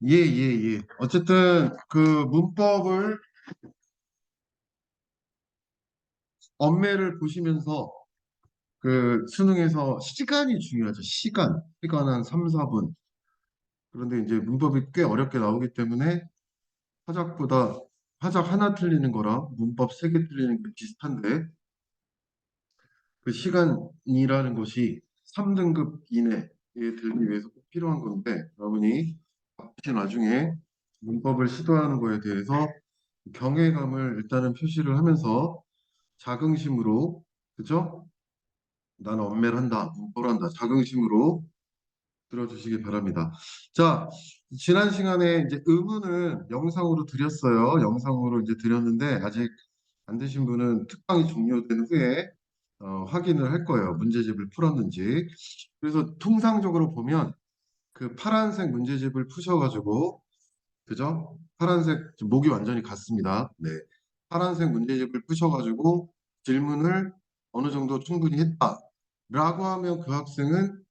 예, 예, 예. 어쨌든 그 문법을 언매를 보시면서 그 수능에서 시간이 중요하죠. 시간 한 3, 4분. 그런데 이제 문법이 꽤 어렵게 나오기 때문에 화작보다 화작 하나 틀리는 거랑 문법 세 개 틀리는 게 비슷한데 그 시간이라는 것이 3등급 이내에 들기 위해서 꼭 필요한 건데 여러분이 혹시 나중에 문법을 시도하는 거에 대해서 경외감을 일단은 표시를 하면서 자긍심으로, 그죠? 나는 엄매를 한다, 문법을 한다, 자긍심으로 들어주시기 바랍니다. 자, 지난 시간에 이제 의문은 영상으로 드렸어요. 영상으로 이제 드렸는데 아직 안 되신 분은 특강이 종료된 후에 확인을 할 거예요. 문제집을 풀었는지. 그래서 통상적으로 보면 그 파란색 문제집을 푸셔가지고, 그죠? 파란색, 지금 목이 완전히 같습니다. 네. 파란색 문제집을 푸셔가지고 질문을 어느 정도 충분히 했다라고 하면 그 학생은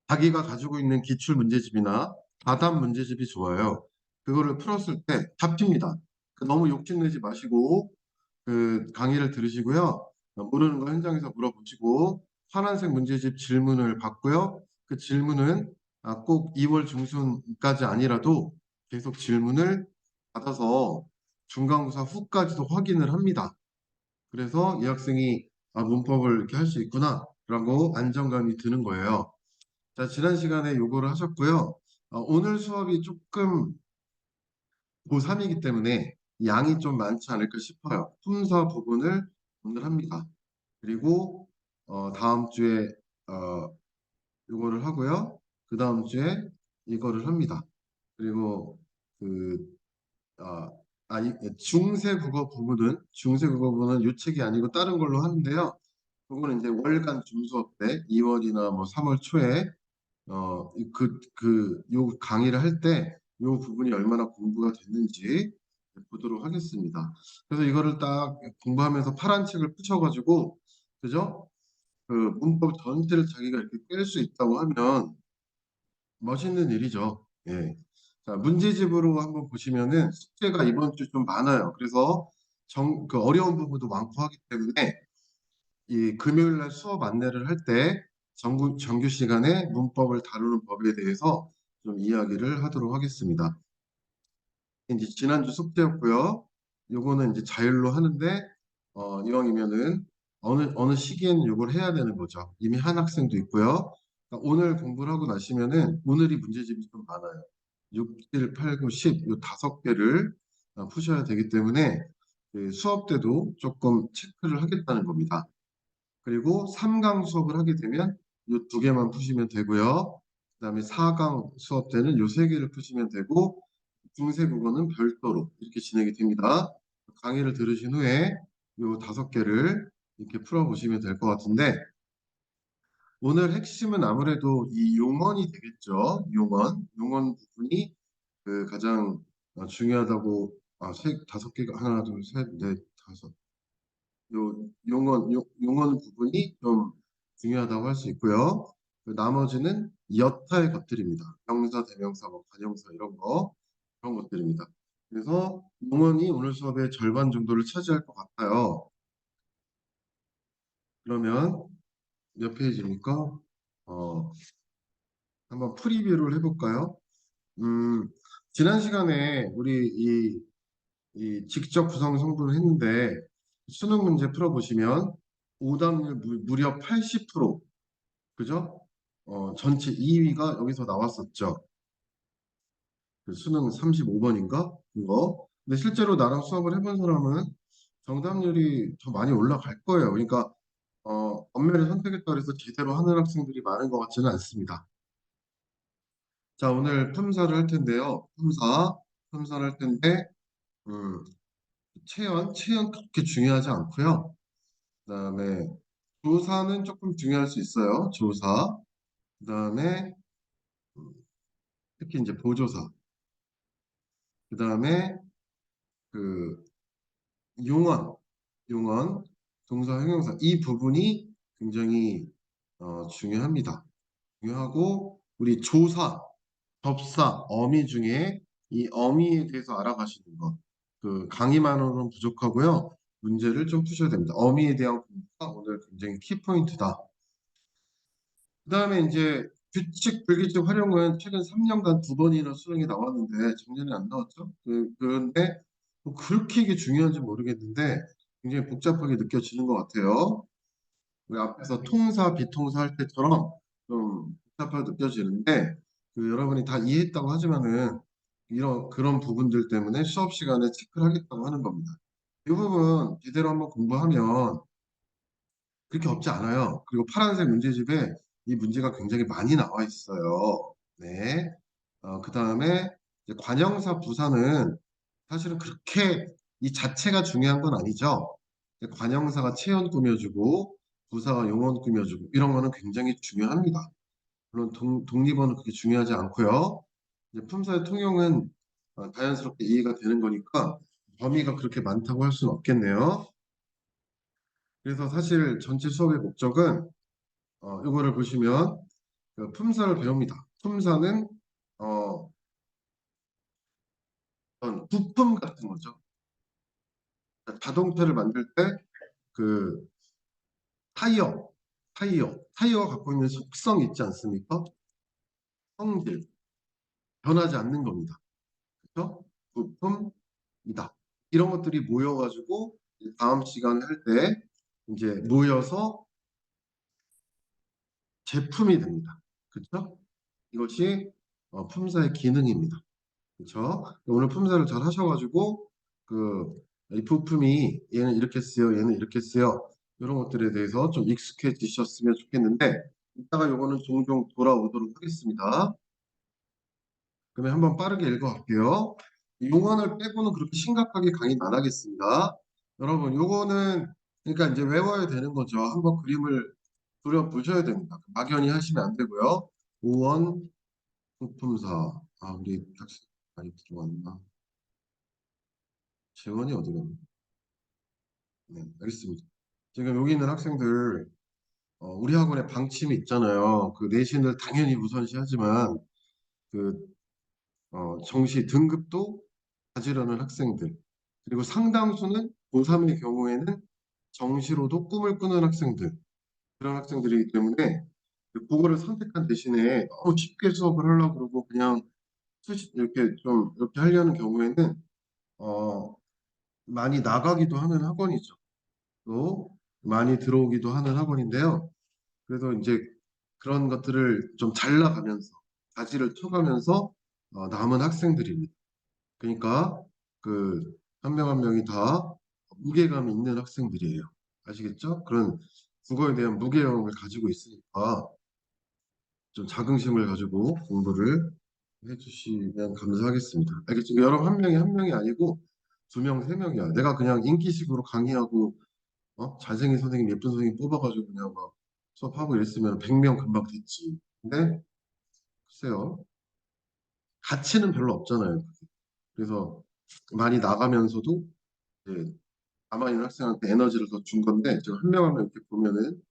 자기가 가지고 있는 기출 문제집이나 다단 문제집이 좋아요. 그거를 풀었을 때 잡힙니다. 너무 욕심내지 마시고 그 강의를 들으시고요. 모르는 거 현장에서 물어보시고 파란색 문제집 질문을 받고요. 그 질문은 꼭 2월 중순까지 아니라도 계속 질문을 받아서 중간고사 후까지도 확인을 합니다. 그래서 이 학생이 문법을 이렇게 할 수 있구나라고 안정감이 드는 거예요. 자, 지난 시간에 요거를 하셨고요. 오늘 수업이 조금 고3이기 때문에 양이 좀 많지 않을까 싶어요. 품사 부분을 오늘 합니다. 그리고 다음 주에 어, 요거를 하고요. 그 다음 주에 이거를 합니다. 그리고 그 아, 중세국어 부분은 요 책이 아니고 다른 걸로 하는데요. 그거는 이제 월간 중수업 때 2월이나 뭐 3월 초에 요 강의를 할 때 요 부분이 얼마나 공부가 됐는지 보도록 하겠습니다. 그래서 이거를 딱 공부하면서 파란 책을 푸셔가지고, 그죠? 그 문법 전체를 자기가 이렇게 깰 수 있다고 하면 멋있는 일이죠. 예. 자, 문제집으로 한번 보시면은 숙제가 이번 주 좀 많아요. 그래서 그 어려운 부분도 많고 하기 때문에 이 금요일 날 수업 안내를 할 때 정규 시간에 문법을 다루는 법에 대해서 좀 이야기를 하도록 하겠습니다. 이제 지난주 숙제였고요. 요거는 이제 자율로 하는데 이왕이면은 어느 시기에는 요걸 해야 되는 거죠. 이미 한 학생도 있고요. 그러니까 오늘 공부를 하고 나시면은 오늘이 문제집이 좀 많아요. 6, 7, 8, 9, 10 요 5개를 푸셔야 되기 때문에 그 수업 때도 조금 체크를 하겠다는 겁니다. 그리고 3강 수업을 하게 되면 요 2개만 푸시면 되고요. 그다음에 4강 수업 때는 요 3개를 푸시면 되고 중세국어는 별도로 이렇게 진행이 됩니다. 강의를 들으신 후에 요 5개를 이렇게 풀어보시면 될 것 같은데 오늘 핵심은 아무래도 이 용언이 되겠죠. 용언 부분이 그 가장 중요하다고 5개가 하나, 둘, 셋, 넷, 다섯 용언 부분이 좀 중요하다고 할 수 있고요. 그 나머지는 여타의 것들입니다. 명사, 대명사, 뭐 관용사 이런 거 그런 것들입니다. 그래서 용언이 오늘 수업의 절반 정도를 차지할 것 같아요. 그러면 몇 페이지입니까? 어, 한번 프리뷰를 해볼까요? 음, 지난 시간에 우리 이 직접 구성 성분을 했는데 수능 문제 풀어보시면 오답률 무려 80%, 그죠? 전체 2위가 여기서 나왔었죠. 그 수능 35번인가? 그거. 근데 실제로 나랑 수업을 해본 사람은 정답률이 더 많이 올라갈 거예요. 그러니까 엄밀히 선택했다 그래서 제대로 하는 학생들이 많은 것 같지는 않습니다. 자, 오늘 품사를 할 텐데요. 품사를 할 텐데 음, 체연 그렇게 중요하지 않고요. 그다음에 조사는 조금 중요할 수 있어요. 조사. 그다음에 특히 이제 보조사. 그다음에 그 용언, 용언, 동사, 형용사 이 부분이 굉장히 중요합니다. 중요하고 우리 조사. 접사, 어미 중에 이 어미에 대해서 알아가시는 것. 그 강의만으로는 부족하고요. 문제를 좀 푸셔야 됩니다. 어미에 대한 공부가 오늘 굉장히 키포인트다. 그다음에 이제 규칙, 불규칙 활용은 최근 3년간 2번이나 수능이 나왔는데 작년에 안 나왔죠? 그런데 뭐 그렇게 이게 중요한지 모르겠는데 굉장히 복잡하게 느껴지는 것 같아요. 우리 앞에서 통사, 비통사 할 때처럼 좀 복잡하게 느껴지는데 여러분이 다 이해했다고 하지만은 이런 그런 부분들 때문에 수업 시간에 체크를 하겠다고 하는 겁니다. 이 부분 제대로 한번 공부하면 그렇게 없지 않아요. 그리고 파란색 문제집에 이 문제가 굉장히 많이 나와 있어요. 네. 그 다음에 관형사 부사는 사실은 그렇게 이 자체가 중요한 건 아니죠. 관형사가 체온 꾸며주고 부사가 용언 꾸며주고 이런 거는 굉장히 중요합니다. 물론 독립어는 그렇게 중요하지 않고요. 이제 품사의 통용은 자연스럽게 이해가 되는 거니까 범위가 그렇게 많다고 할 수는 없겠네요. 그래서 사실 전체 수업의 목적은 이거를 보시면 그 품사를 배웁니다. 품사는 어, 어떤 부품 같은 거죠. 그러니까 자동차를 만들 때 그 타이어가 갖고 있는 속성이 있지 않습니까? 성질, 변하지 않는 겁니다. 그렇죠? 부품이다. 이런 것들이 모여가지고 이제 다음 시간에 할 때 이제 모여서 제품이 됩니다. 그렇죠? 이것이 품사의 기능입니다. 그렇죠? 오늘 품사를 잘 하셔가지고 이 부품이 얘는 이렇게 쓰여, 얘는 이렇게 쓰여 이런 것들에 대해서 좀 익숙해지셨으면 좋겠는데 이따가 요거는 종종 돌아오도록 하겠습니다. 그러면 한번 빠르게 읽어갈게요. 용언을 빼고는 그렇게 심각하게 강의는 안 하겠습니다. 여러분 요거는 그러니까 이제 외워야 되는 거죠. 한번 그림을 그려보셔야 됩니다. 막연히 하시면 안 되고요. 오원 부품사 우리 학생 많이 들어왔나? 재원이 어디 갔나? 네, 알겠습니다. 지금 여기 있는 학생들 우리 학원에 방침이 있잖아요. 그 내신을 당연히 우선시하지만 그 정시 등급도 가지려는 학생들 그리고 상당수는 고3의 경우에는 정시로도 꿈을 꾸는 학생들 그런 학생들이기 때문에 그거를 선택한 대신에 너무 쉽게 수업을 하려고 그러고 그냥 이렇게 좀 이렇게 하려는 경우에는 어, 많이 나가기도 하는 학원이죠. 또 많이 들어오기도 하는 학원인데요. 그래서 이제 그런 것들을 좀 잘 나가면서 가지를 쳐가면서 남은 학생들입니다. 그러니까 그 한 명 한 명이 다 무게감 있는 학생들이에요. 아시겠죠? 그런 국어에 대한 무게감을 가지고 있으니까 좀 자긍심을 가지고 공부를 해주시면 감사하겠습니다. 알겠죠? 여러분 한 명이 한 명이 아니고 2명, 3명이야. 내가 그냥 인기식으로 강의하고 잘생긴 선생님, 예쁜 선생님 뽑아가지고 그냥 막 수업하고 이랬으면 100명 금방 됐지. 근데 글쎄요. 가치는 별로 없잖아요. 그래서 많이 나가면서도 이제 남아있는 학생한테 에너지를 더 준 건데 지금 한 명 한 명 이렇게 보면은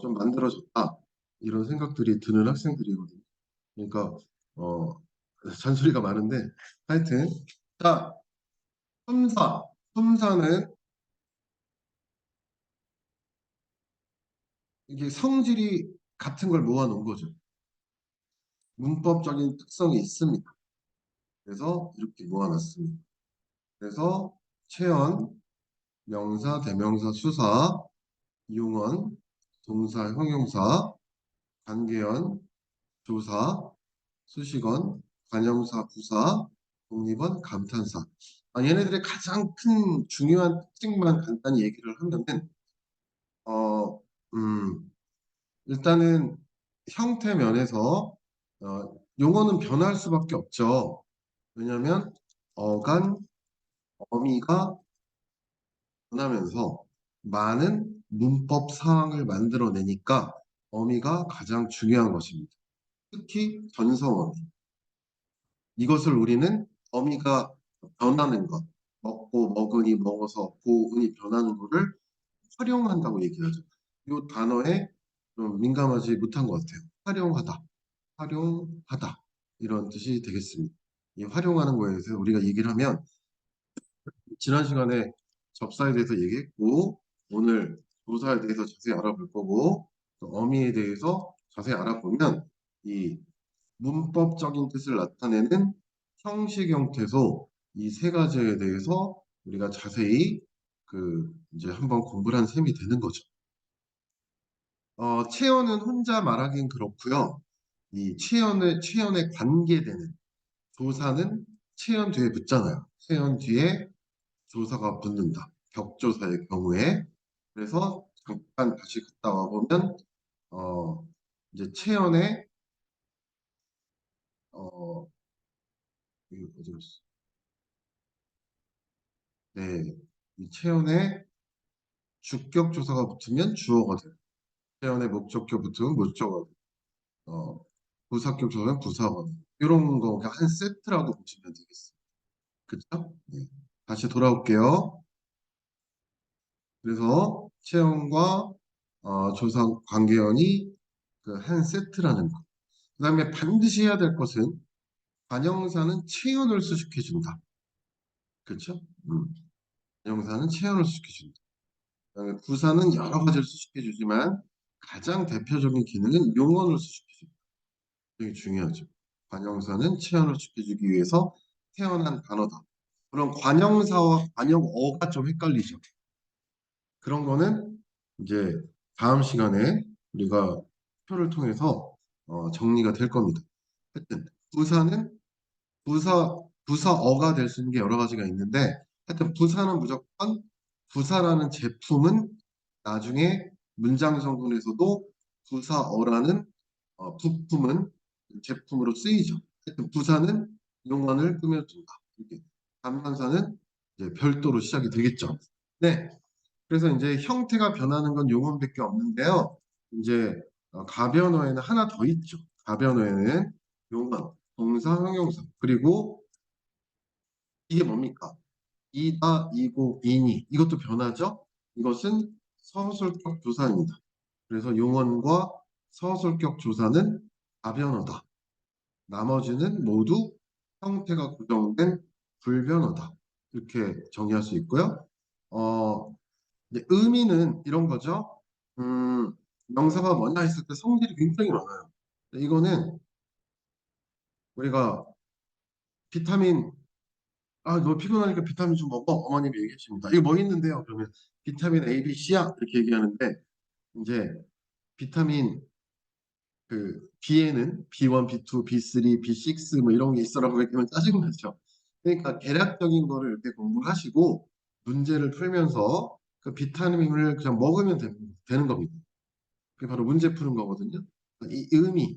좀 만들어졌다. 이런 생각들이 드는 학생들이거든요. 그러니까 어, 잔소리가 많은데 하여튼 자, 품사. 품사는 이게 성질이 같은 걸 모아놓은 거죠. 문법적인 특성이 있습니다. 그래서 이렇게 모아놨습니다. 그래서 체언, 명사, 대명사, 수사, 이용언, 동사, 형용사, 관계언, 조사, 수식언, 관형사, 부사, 독립언, 감탄사. 얘네들의 가장 큰 중요한 특징만 간단히 얘기를 하면은 어, 음, 일단은 형태 면에서 용어는 변할 수밖에 없죠. 왜냐하면 어간, 어미가 변하면서 많은 문법 사항을 만들어내니까 어미가 가장 중요한 것입니다. 특히 전성어미. 이것을 우리는 어미가 변하는 것, 먹고 먹으니 먹어서 고은이 변하는 것을 활용한다고 얘기하죠. 이 단어에 좀 민감하지 못한 것 같아요. 활용하다, 활용하다. 이런 뜻이 되겠습니다. 이 활용하는 거에 대해서 우리가 얘기를 하면 지난 시간에 접사에 대해서 얘기했고 오늘 조사에 대해서 자세히 알아볼 거고 또 어미에 대해서 자세히 알아보면 이 문법적인 뜻을 나타내는 형식 형태소 이 세 가지에 대해서 우리가 자세히 이제 한번 공부를 한 셈이 되는 거죠. 체언은 혼자 말하긴 그렇고요. 이 체언에 관계되는 조사는 체언 뒤에 붙잖아요. 체언 뒤에 조사가 붙는다. 격조사의 경우에. 그래서 잠깐 다시 갔다 와 보면 어, 이제 체언의 어, 이거 어디 갔어? 네, 이 체언의 주격 조사가 붙으면 주어가 돼요. 체언의 목적격 붙으면 목적어가 돼요. 어, 부사격 조사는 부사가 돼요. 이런 거 그냥 한 세트라고 보시면 되겠어요. 그쵸? 네. 다시 돌아올게요. 그래서 체험과 조사 관계연이 그 한 세트라는 거. 그 다음에 반드시 해야 될 것은 관형사는 체연을 수식해준다. 그렇죠? 관형사는 체연을 수식해준다. 그다음에 부사는 여러 가지를 수식해주지만 가장 대표적인 기능은 용언을 수식해준다. 되게 중요하죠. 관형사는 체연을 수식해주기 위해서 태어난 단어다. 그럼 관형사와 관형어가 좀 헷갈리죠. 그런 거는 이제 다음 시간에 우리가 표를 통해서 정리가 될 겁니다. 하여튼 부사는 부사 부사어가 될 수 있는 게 여러 가지가 있는데 하여튼 부사는 무조건 부사라는 제품은 나중에 문장 성분에서도 부사어라는 부품은 제품으로 쓰이죠. 하여튼 부사는 용언을 꾸며준다. 이렇게 단관사는 이제 별도로 시작이 되겠죠. 네. 그래서 이제 형태가 변하는 건 용언밖에 없는데요. 이제 가변어에는 하나 더 있죠. 가변어에는 용언, 동사, 형용사. 그리고 이게 뭡니까? 이다, 이고, 이니. 이것도 변하죠. 이것은 서술격 조사입니다. 그래서 용언과 서술격 조사는 가변어다. 나머지는 모두 형태가 고정된 불변어다. 이렇게 정의할 수 있고요. 어, 이제 의미는 이런 거죠. 명사가 뭐냐 했을 때 성질이 굉장히 많아요. 이거는 우리가 비타민 너 피곤하니까 비타민 좀 먹어 어머님이 얘기해 주십니다. 이거 뭐 있는데요? 그러면 비타민 A, B, C야 이렇게 얘기하는데 이제 비타민 B에는 B1, B2, B3, B6 뭐 이런 게 있어라고 얘기하면 짜증나죠. 그러니까 대략적인 거를 이렇게 공부하시고 문제를 풀면서 그 비타민을 그냥 먹으면 되는 겁니다. 그게 바로 문제 푸는 거거든요. 이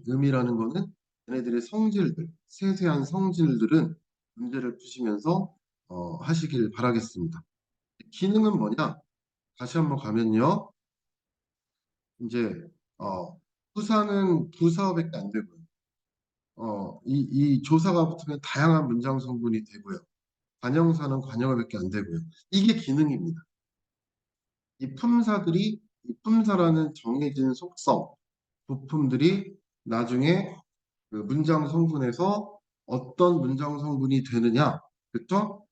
의미라는 거는 얘네들의 성질들, 세세한 성질들은 문제를 푸시면서 하시길 바라겠습니다. 기능은 뭐냐? 다시 한번 가면요. 이제 부사는 부사어밖에 안 되고요. 이 조사가 붙으면 다양한 문장 성분이 되고요. 관형사는 관형어밖에 안 되고요. 이게 기능입니다. 이 품사라는 정해진 속성, 부품들이 나중에 그 문장 성분에서 어떤 문장 성분이 되느냐, 그렇죠?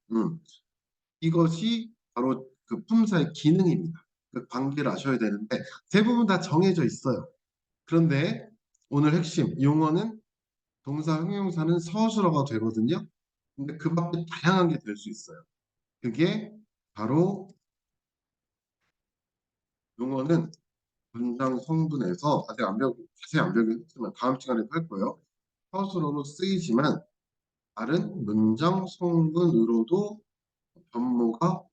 이것이 바로 그 품사의 기능입니다. 그 관계를 아셔야 되는데 대부분 다 정해져 있어요. 그런데 오늘 핵심 용어는 동사, 형용사는 서술어가 되거든요. 근데 그 밖에 다양한 게 될 수 있어요. 그게 바로 용어는 문장 성분에서 자세히 안 배우겠지만 다음 시간에 할 거예요. 서술어로 쓰이지만 다른 문장 성분으로도 변모가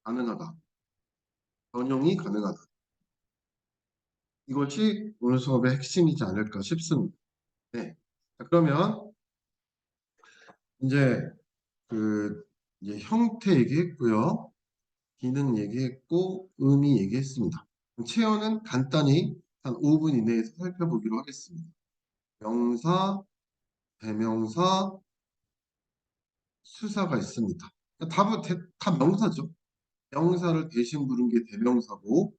가능하다. 변형이 가능하다. 이것이 오늘 수업의 핵심이지 않을까 싶습니다. 네. 자, 그러면 이제 그 이제 형태 얘기했고요. 기능 얘기했고 의미 얘기했습니다. 체어는 간단히 한 5분 이내에서 살펴보기로 하겠습니다. 명사, 대명사, 수사가 있습니다. 다 명사죠. 명사를 대신 부른 게 대명사고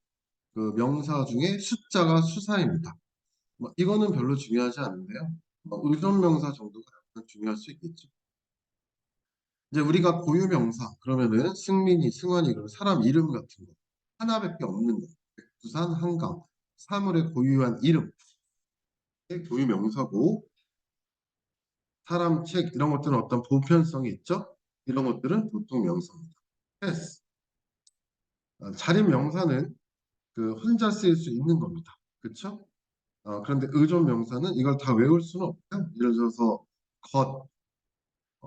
그 명사 중에 숫자가 수사입니다. 뭐 이거는 별로 중요하지 않은데요. 의존명사 정도가 약간 중요할 수 있겠죠. 이제 우리가 고유명사 그러면은 승민이, 승환이 그런 사람 이름 같은 거 하나밖에 없는 거. 부산, 한강, 사물의 고유한 이름, 고유명사고 사람, 책 이런 것들은 어떤 보편성이 있죠. 이런 것들은 보통 명사입니다. 패스. 자림 명사는 그 혼자 쓰일 수 있는 겁니다. 그렇죠? 그런데 의존 명사는 이걸 다 외울 수는 없고요. 예를 들어서 것,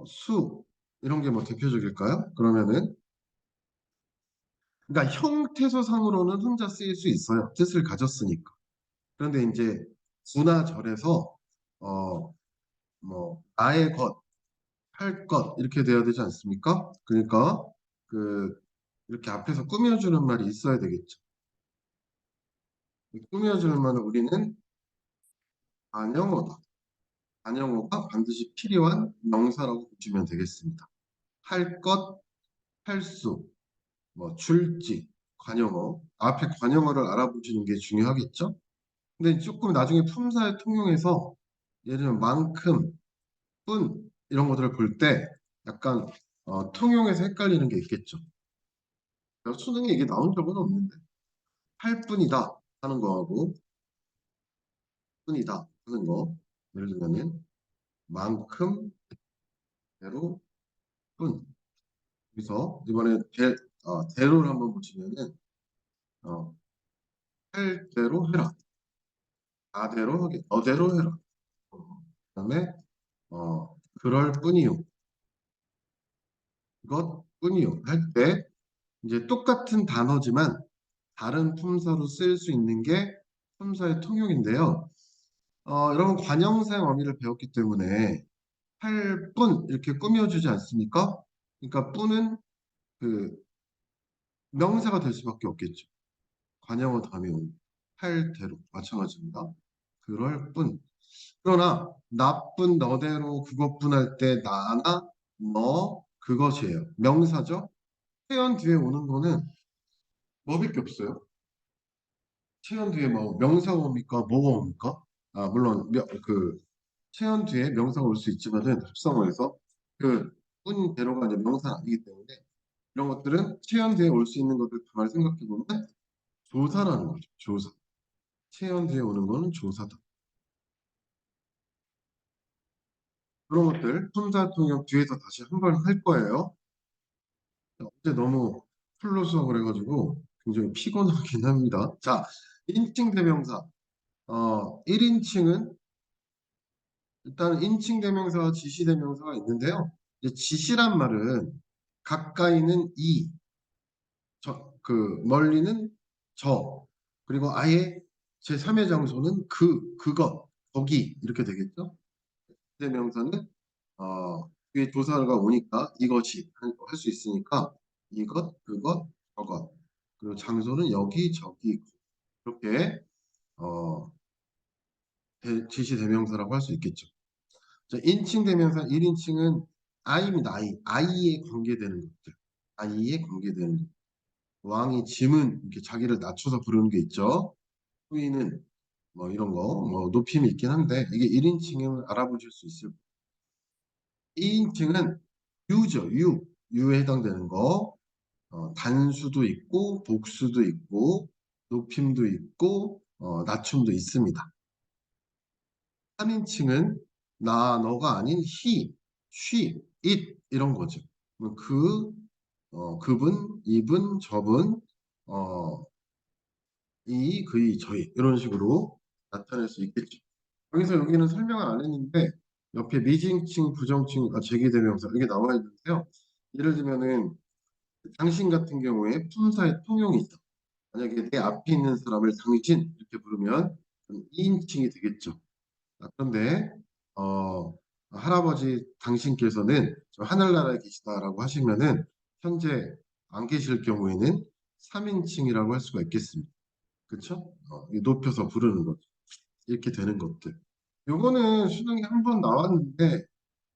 수 이런 게 뭐 대표적일까요? 그러면은 그러니까 형태소상으로는 혼자 쓰일 수 있어요. 뜻을 가졌으니까. 그런데 이제 구나 절에서 나의 것, 할 것 이렇게 돼야 되지 않습니까? 그러니까 그 이렇게 앞에서 꾸며주는 말이 있어야 되겠죠. 이 꾸며주는 말은 우리는 반영어다. 반영어가 반드시 필요한 명사라고 보시면 되겠습니다. 할 것, 할 수, 줄지, 관용어. 앞에 관용어를 알아보시는 게 중요하겠죠? 근데 조금 나중에 품사에 통용해서 예를 들면 만큼, 뿐 이런 것들을 볼 때 약간 통용해서 헷갈리는 게 있겠죠. 수능에 이게 나온 적은 없는데 할 뿐이다 하는 거하고 뿐이다 하는 거 예를 들면은 만큼, 대로, 뿐 그래서 이번에 대로를 한번 보시면은 어, 할 대로 해라 나대로 하게 너대로 해라 그다음에 그럴 뿐이요 그것 뿐이요 할 때 이제 똑같은 단어지만 다른 품사로 쓰일 수 있는 게 품사의 통용인데요. 여러분 관형사의 어미를 배웠기 때문에 할 뿐 이렇게 꾸며주지 않습니까? 그러니까 뿐은 그 명사가 될 수밖에 없겠죠. 관형어 다음에 오는 할 대로 마찬가지입니다. 그럴 뿐. 그러나 나쁜 너대로 그것뿐 할 때 나나 너 그것이에요. 명사죠. 태연 뒤에 오는 거는 뭐밖에 없어요. 채연 뒤에 뭐 명사가 옵니까? 뭐가 옵니까? 물론 채연 뒤에 명사가 올 수 있지만은 합성어에서 그 뿐대로가 이제 명사는 아니기 때문에 이런 것들은 채연 뒤에 올 수 있는 것들 가만히 생각해 보면 조사라는 거죠. 조사. 채연 뒤에 오는 거는 조사다. 그런 것들 품사 통역 뒤에서 다시 한 번 할 거예요. 어제 너무 풀로 수업을 해가지고 굉장히 피곤하긴 합니다. 자, 인칭 대명사. 1인칭은 일단 인칭 대명사와 지시 대명사가 있는데요. 이제 지시란 말은 가까이는 이, 멀리는 저, 그리고 아예 제3의 장소는 그것, 거기 이렇게 되겠죠. 대명사는 뒤에 조사가 오니까 이것이 할 수 있으니까 이것, 그것, 저것. 그리고 장소는 여기, 저기 이렇게 어, 지시 대명사라고 할 수 있겠죠. 자, 인칭 대명사 1인칭은 I입니다. 아이에 관계되는 것들. 아이에 관계되는 것. 왕이 짐은 이렇게 자기를 낮춰서 부르는 게 있죠. 후인은 이런 거 높임이 있긴 한데 이게 1인칭을 알아보실 수 있을 2인칭은 유죠. 유에 해당되는 거. 단수도 있고 복수도 있고 높임도 있고 낮춤도 있습니다. 3인칭은 나, 너가 아닌 he, she, it 이런 거죠. 그분, 이분, 저분, 어, 이, 그이, 저희 이런 식으로 나타낼 수 있겠죠. 여기서 여기는 설명을 안 했는데 옆에 미지칭, 부정칭, 제기대명사 이게 나와 있는데요. 예를 들면은 당신 같은 경우에 품사의 통용이 있다. 만약에 내 앞에 있는 사람을 당신 이렇게 부르면 2인칭이 되겠죠. 그런데 어, 할아버지 당신께서는 저 하늘나라에 계시다라고 하시면은 현재 안 계실 경우에는 3인칭이라고 할 수가 있겠습니다. 그렇죠? 높여서 부르는 것 이렇게 되는 것들. 요거는 수능에 한 번 나왔는데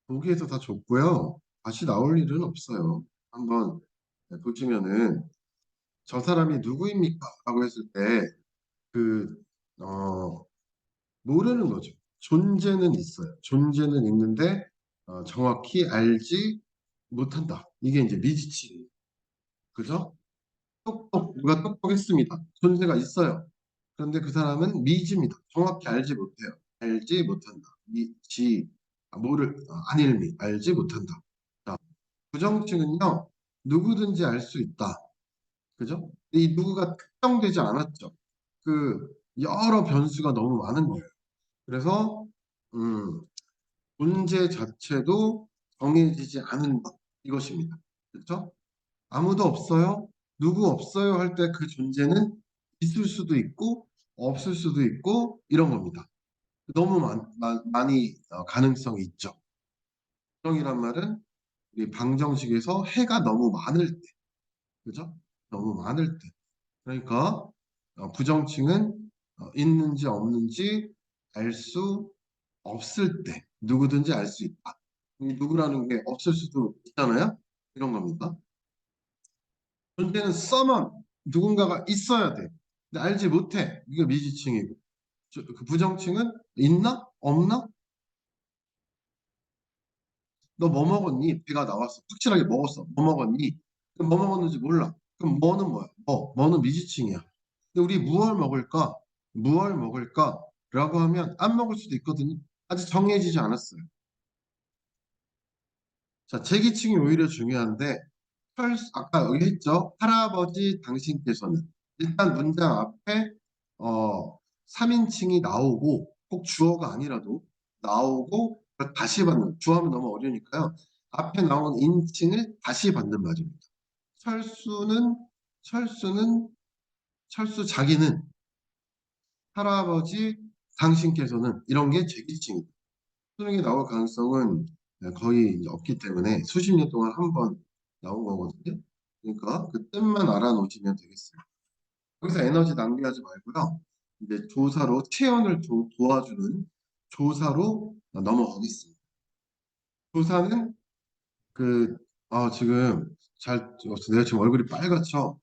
보기에서 다 줬고요. 다시 나올 일은 없어요. 한번 보시면은 저 사람이 누구입니까? 라고 했을 때 그, 모르는 거죠. 존재는 있어요. 존재는 있는데 정확히 알지 못한다. 이게 이제 미지치. 그죠? 누가 똑똑했습니다. 존재가 있어요. 그런데 그 사람은 미지입니다. 정확히 알지 못해요. 알지 못한다. 미지, 안일미, 알지 못한다. 자, 부정칭은요, 누구든지 알 수 있다. 그죠? 이 누구가 특정되지 않았죠. 그 여러 변수가 너무 많은 거예요. 그래서 음, 존재 자체도 정해지지 않은 것 이것입니다. 그렇죠? 아무도 없어요. 누구 없어요 할 때 그 존재는 있을 수도 있고 없을 수도 있고 이런 겁니다. 너무 많이 가능성이 있죠. 부정이란 말은 우리 방정식에서 해가 너무 많을 때, 그죠? 너무 많을 때. 그러니까 부정칭은 있는지 없는지 알 수 없을 때 누구든지 알 수 있다. 이 누구라는 게 없을 수도 있잖아요. 이런 겁니다. 존재는 summon 누군가가 있어야 돼. 근데 알지 못해. 이게 미지칭이고. 그 부정칭은 있나? 없나? 너 뭐 먹었니? 배가 나왔어. 확실하게 먹었어. 뭐 먹었니? 그럼 뭐 먹었는지 몰라. 그럼 뭐는 뭐야? 뭐는 미지칭이야. 근데 우리 무얼 먹을까? 무얼 먹을까? 라고 하면 안 먹을 수도 있거든요. 아직 정해지지 않았어요. 자, 제기칭이 오히려 중요한데 아까 여기 했죠? 할아버지 당신께서는 일단 문장 앞에 어 3인칭이 나오고 꼭 주어가 아니라도 나오고 그걸 다시 받는 주어하면 너무 어려우니까요. 앞에 나온 인칭을 다시 받는 말입니다. 철수는 철수는 철수 자기는 할아버지 당신께서는 이런 게 제기칭입니다. 수능에 나올 가능성은 거의 이제 없기 때문에 수십 년 동안 한 번 나온 거거든요. 그러니까 그 뜻만 알아놓으시면 되겠어요. 여기서 에너지 낭비하지 말고요. 이제 조사로 체언을 도와주는 조사로 넘어가겠습니다. 조사는 그 지금 내가 지금 얼굴이 빨갛죠.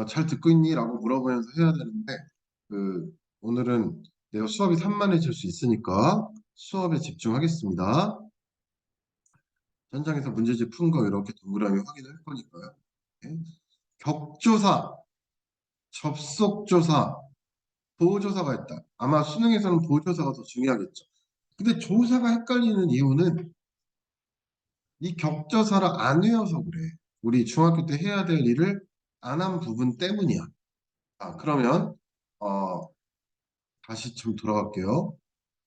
잘 듣고 있니?라고 물어보면서 해야 되는데 그 오늘은 내가 수업이 산만해질 수 있으니까 수업에 집중하겠습니다. 현장에서 문제집 푼 거 이렇게 동그라미 확인할 거니까요. 네. 격조사, 접속조사, 보호조사가 있다. 아마 수능에서는 보호조사가 더 중요하겠죠. 근데 조사가 헷갈리는 이유는 이 격조사를 안 외워서 그래. 우리 중학교 때 해야 될 일을 안 한 부분 때문이야. 그러면 어, 다시 좀 돌아갈게요.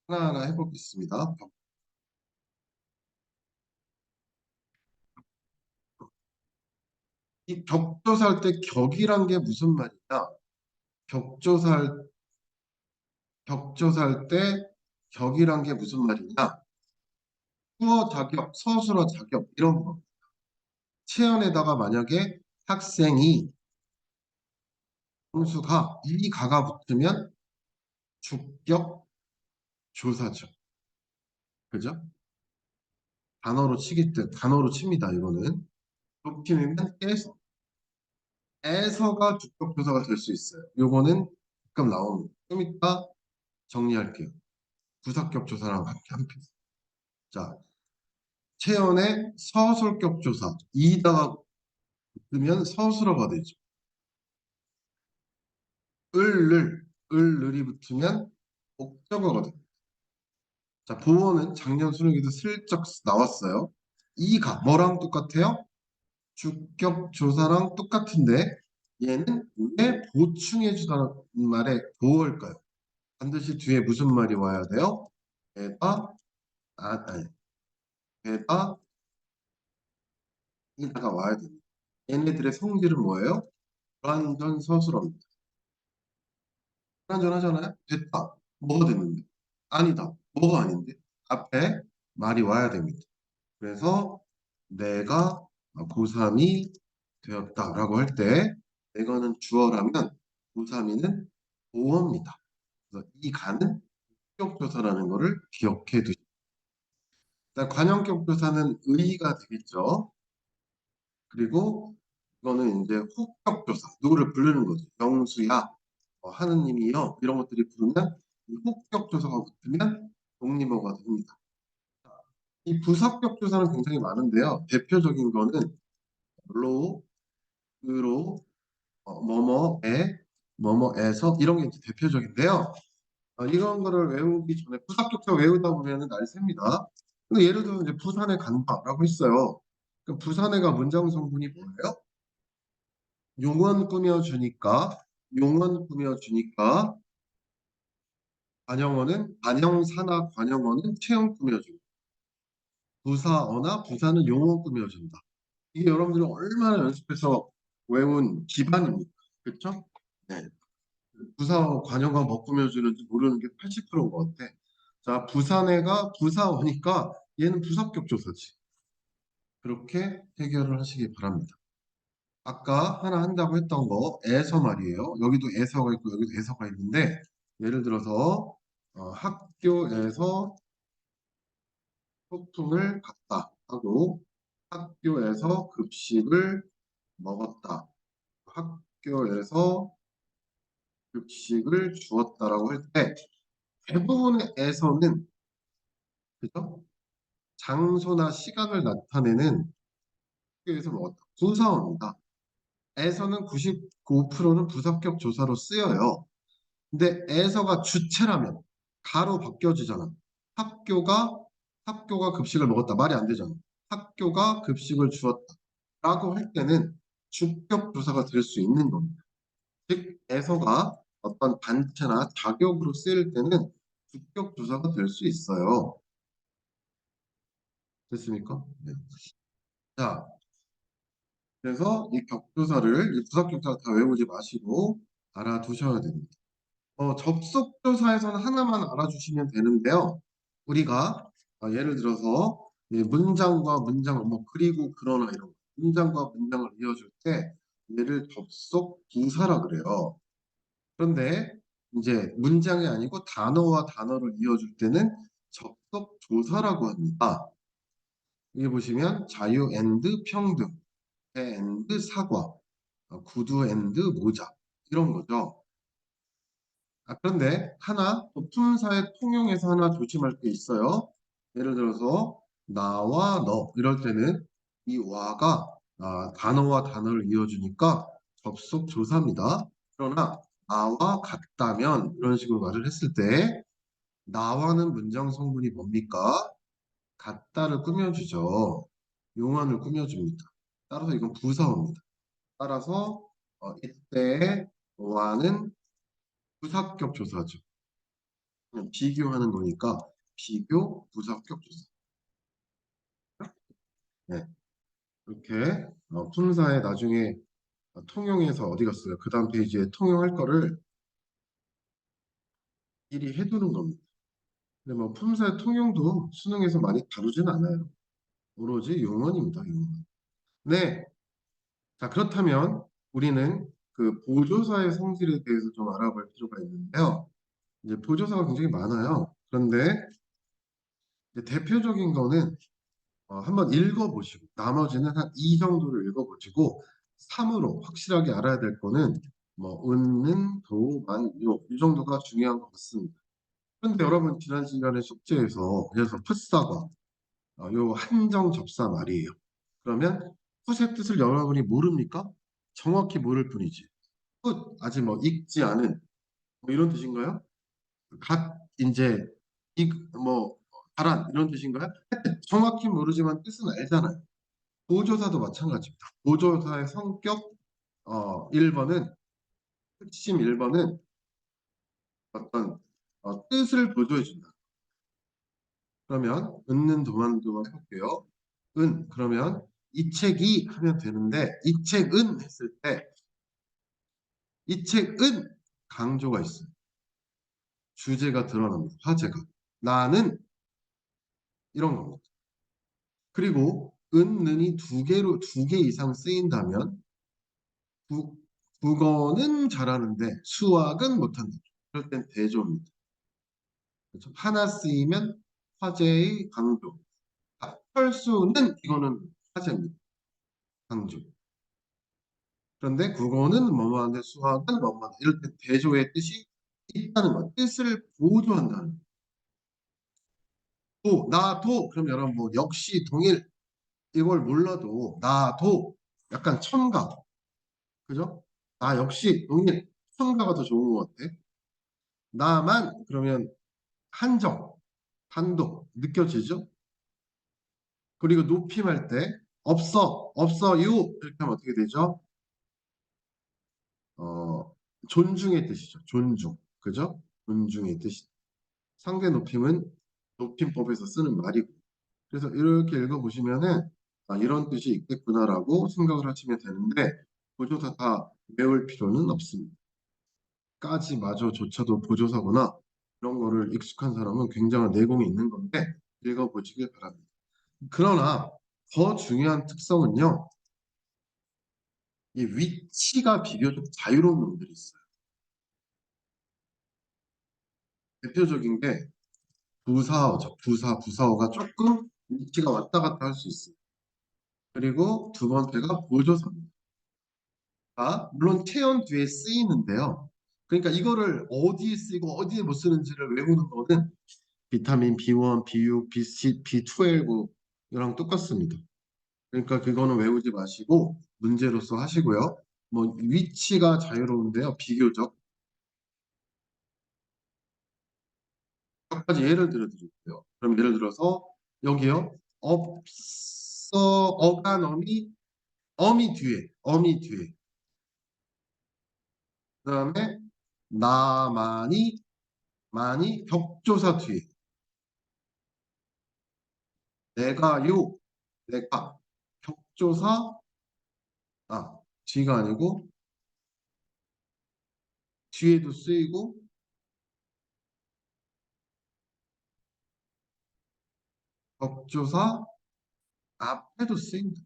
하나하나 해보겠습니다. 이 격조사할 때 격이란 게 무슨 말이냐? 격조사할 격조사할 때 격이란 게 무슨 말이냐? 수어 자격, 서술어 자격 이런 거. 체언에다가 만약에 학생이 점수가 이 가가 붙으면 주격 조사죠. 그죠? 단어로 칩니다. 이거는. 높이면 에서가 주격 조사가 될 수 있어요. 요거는 가끔 나옵니다. 좀 이따 정리할게요. 부사격 조사랑 함께 함께. 자, 체언의 서술격 조사. 이다가 붙으면 서술어가 되죠. 을을이 붙으면 목적어가 됩니다. 자, 보어는 작년 수능에도 슬쩍 나왔어요. 이가 뭐랑 똑같아요? 주격 조사랑 똑같은데 얘는 왜 보충해 주다는 말에 보어일까요? 반드시 뒤에 무슨 말이 와야 돼요? 에다 아니 에다 이다가 와야 됩니다. 얘네들의 성질은 뭐예요? 불완전 서술어입니다. 불완전 하잖아요? 됐다. 뭐가 됐는데? 아니다. 뭐가 아닌데? 앞에 말이 와야 됩니다. 그래서 내가 고3이 되었다라고 할 때 내가는 주어라면 고3이는 보어입니다. 그래서 이 가는격 조사라는 것을 기억해 두시고 관형격 조사는 의의가 되겠죠. 그리고 이거는 이제 호격 조사 누구를 부르는 거죠. 영수야, 하느님이요 이런 것들이 부르면 이 혹격 조사가 붙으면 독립어가 됩니다. 이 부사격 조사는 굉장히 많은데요. 대표적인 거는 로, 으로, 뭐뭐에, 뭐뭐에서 이런 게 이제 대표적인데요. 이런 거를 외우기 전에 부사격사 외우다 보면은 날 셉니다. 근데 예를 들어 이제 부산에 간다라고 했어요. 그럼 부산에가 문장 성분이 뭐예요? 용언 꾸며주니까, 용언 꾸며주니까, 관영어는 관영사나 관영어는 체형 꾸며주고, 부사어나 부사는 용어 꾸며준다. 이게 여러분들이 얼마나 연습해서 외운 기반입니까? 그렇죠? 네. 부사어 관여가 뭐 꾸며주는지 모르는 게 80%인 것 같아. 자, 부산애가 부사어니까 얘는 부사격 조사지. 그렇게 해결을 하시기 바랍니다. 아까 하나 한다고 했던 거 에서 말이에요. 여기도 에서가 있고 여기도 에서가 있는데 예를 들어서 학교에서 소풍을 갔다 하고 학교에서 급식을 먹었다. 학교에서 급식을 주었다라고 할 때 대부분의 에서는 그죠? 장소나 시간을 나타내는 학교에서 먹었다. 부사어입니다. 에서는 99%는 부사격 조사로 쓰여요. 근데 에서가 주체라면 가로 바뀌어지잖아. 학교가 학교가 급식을 먹었다. 말이 안 되잖아. 학교가 급식을 주었다. 라고 할 때는 주격 조사가 될 수 있는 겁니다. 즉, 에서가 어떤 단체나 자격으로 쓰일 때는 주격 조사가 될 수 있어요. 됐습니까? 네. 자, 그래서 이 격조사를, 이 부사격조사 다 외우지 마시고 알아두셔야 됩니다. 접속조사에서는 하나만 알아주시면 되는데요. 우리가 예를 들어서 문장과 문장을 뭐 그리고 그러나 이런 거, 문장과 문장을 이어줄 때 얘를 접속 부사라 그래요. 그런데 이제 문장이 아니고 단어와 단어를 이어줄 때는 접속 조사라고 합니다. 여기 보시면 자유 앤드 평등, 배 앤드 사과, 구두 앤드 모자 이런 거죠. 그런데 하나 또 품사의 통용에서 하나 조심할 게 있어요. 예를 들어서 나와 너 이럴 때는 이 와가 단어와 단어를 이어주니까 접속 조사입니다. 그러나 나와 같다면 이런 식으로 말을 했을 때 나와는 문장 성분이 뭡니까? 같다를 꾸며주죠. 용언을 꾸며줍니다. 따라서 이건 부사어입니다. 따라서 이때 와는 부사격 조사죠. 그냥 비교하는 거니까 비교 부사격 조사. 네, 이렇게 품사에 나중에 통용해서 어디 갔어요? 그 다음 페이지에 통용할 거를 미리 해두는 겁니다. 근데 뭐 품사의 통용도 수능에서 많이 다루진 않아요. 오로지 용언입니다. 용언. 네, 자 그렇다면 우리는 그 보조사의 성질에 대해서 좀 알아볼 필요가 있는데요. 이제 보조사가 굉장히 많아요. 그런데 이제 대표적인 거는 한번 읽어보시고 나머지는 한 2 정도를 읽어보시고 3으로 확실하게 알아야 될 거는 뭐 은는 도, 만, 요 이 정도가 중요한 것 같습니다. 그런데 여러분 지난 시간에 숙제에서 그래서 풋사과 요 한정 접사 말이에요. 그러면 풋의 뜻을 여러분이 모릅니까? 정확히 모를 뿐이지. 풋 아직 뭐 읽지 않은 뭐 이런 뜻인가요? 갓 이제 익뭐 가란 이런 뜻인가요? 정확히 모르지만 뜻은 알잖아요. 보조사도 마찬가지입니다. 보조사의 성격 1번은 핵심 1번은 어떤 뜻을 보조해 준다. 그러면 은는 도만도만 해볼게요. 은 그러면 이 책이 하면 되는데 이 책은 했을 때 이 책은 강조가 있어요. 주제가 드러납니다. 화제가. 나는 이런 겁니다. 그리고 은는이 두 개 이상 쓰인다면 국, 국어는 잘하는데 수학은 못한다. 그럴 땐 대조입니다. 그렇죠? 하나 쓰이면 화제의 강조. 펄수는 이거는 화제입니다. 강조. 그런데 국어는 뭐뭐한데 수학은 뭐뭐한데 이럴 때 대조의 뜻이 있다는 것, 뜻을 보조한다는 도, 나도. 그럼 여러분 뭐 역시 동일 이걸 몰라도 나도 약간 첨가, 그죠? 나 역시 동일 첨가가 더 좋은 것 같아. 나만 그러면 한정, 단독 느껴지죠? 그리고 높임할 때 없어, 없어요 이렇게 하면 어떻게 되죠? 어, 존중의 뜻이죠. 존중, 그죠? 존중의 뜻. 상대 높임은 높임법에서 쓰는 말이고. 그래서 이렇게 읽어보시면은 아, 이런 뜻이 있겠구나라고 생각을 하시면 되는데 보조사 다 외울 필요는 없습니다. 까지 마저조차도 보조사거나 이런 거를 익숙한 사람은 굉장한 내공이 있는 건데 읽어보시길 바랍니다. 그러나 더 중요한 특성은요, 이 위치가 비교적 자유로운 놈들이 있어요. 대표적인 게 부사어죠. 부사어가 조금 위치가 왔다 갔다 할 수 있어요. 그리고 두 번째가 보조사입니다. 아, 물론 체온 뒤에 쓰이는데요. 그러니까 이거를 어디에 쓰이고 어디에 못 쓰는지를 외우는 거는 비타민 B1, B6, B6, B12 이랑 똑같습니다. 그러니까 그거는 외우지 마시고 문제로서 하시고요. 뭐 위치가 자유로운데요. 비교적 몇 가지 예를 들어 드릴게요. 그럼 예를 들어서 여기요. 없어 어간어미 어미 뒤에 그다음에 나만이 많이 격조사 뒤에 내가요 내가 격조사 아 뒤가 아니고 뒤에도 쓰이고 격조사 앞에도 쓰인다.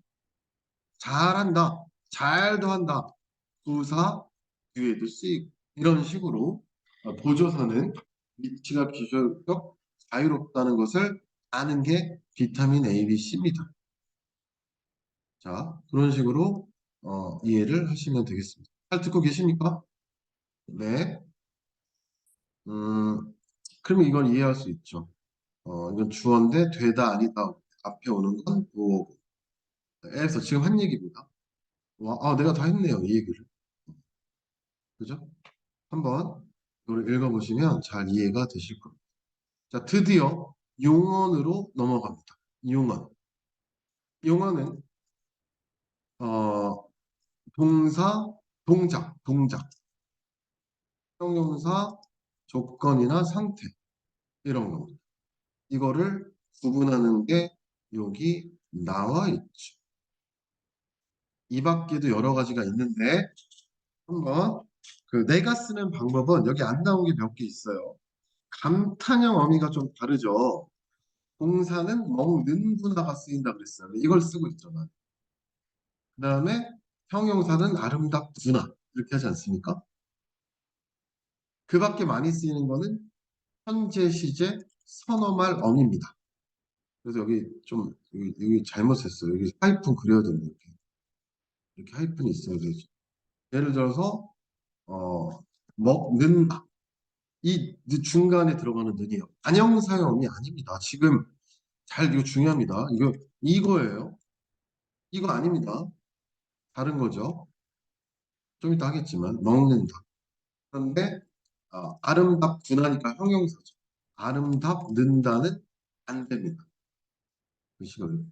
잘한다, 잘도 한다, 부사 뒤에도 쓰이고 이런 식으로 보조사는 위치가 비교적 자유롭다는 것을 아는 게 비타민 A, B, C입니다. 자, 그런 식으로 이해를 하시면 되겠습니다. 잘 듣고 계십니까? 네. 음, 그러면 이건 이해할 수 있죠. 이건 주어인데 되다 아니다 앞에 오는 건 뭐고. 에서 지금 한 얘기입니다. 와, 아, 내가 다 했네요, 이 얘기를. 그죠? 한번 이걸 읽어보시면 잘 이해가 되실 겁니다. 자, 드디어 용언으로 넘어갑니다. 용언. 용언은 어, 동사, 동작, 형용사, 조건이나 상태 이런 겁니다. 이거를 구분하는 게 여기 나와 있죠. 이 밖에도 여러 가지가 있는데 한번 그 내가 쓰는 방법은 여기 안 나온 게 몇 개 있어요. 감탄형 어미가 좀 다르죠. 동사는 먹는 분화가 쓰인다 그랬어요. 이걸 쓰고 있잖아. 그 다음에 형용사는 아름답구나 이렇게 하지 않습니까? 그 밖에 많이 쓰이는 거는 현재 시제 선어말 어미입니다. 그래서 여기 좀 여기 잘못했어요. 여기 하이픈 그려야 됩니다. 이렇게 하이픈이 있어야 되죠. 예를 들어서 어, 먹는다. 이 중간에 들어가는 는이요. 안형사의 어미 아닙니다. 지금 잘 이거 중요합니다. 이거예요. 이거 아닙니다. 다른 거죠. 좀 이따 하겠지만 먹는다. 그런데 아름답구나니까 형용사죠. 아름답는다는 안 됩니다. 그 식으로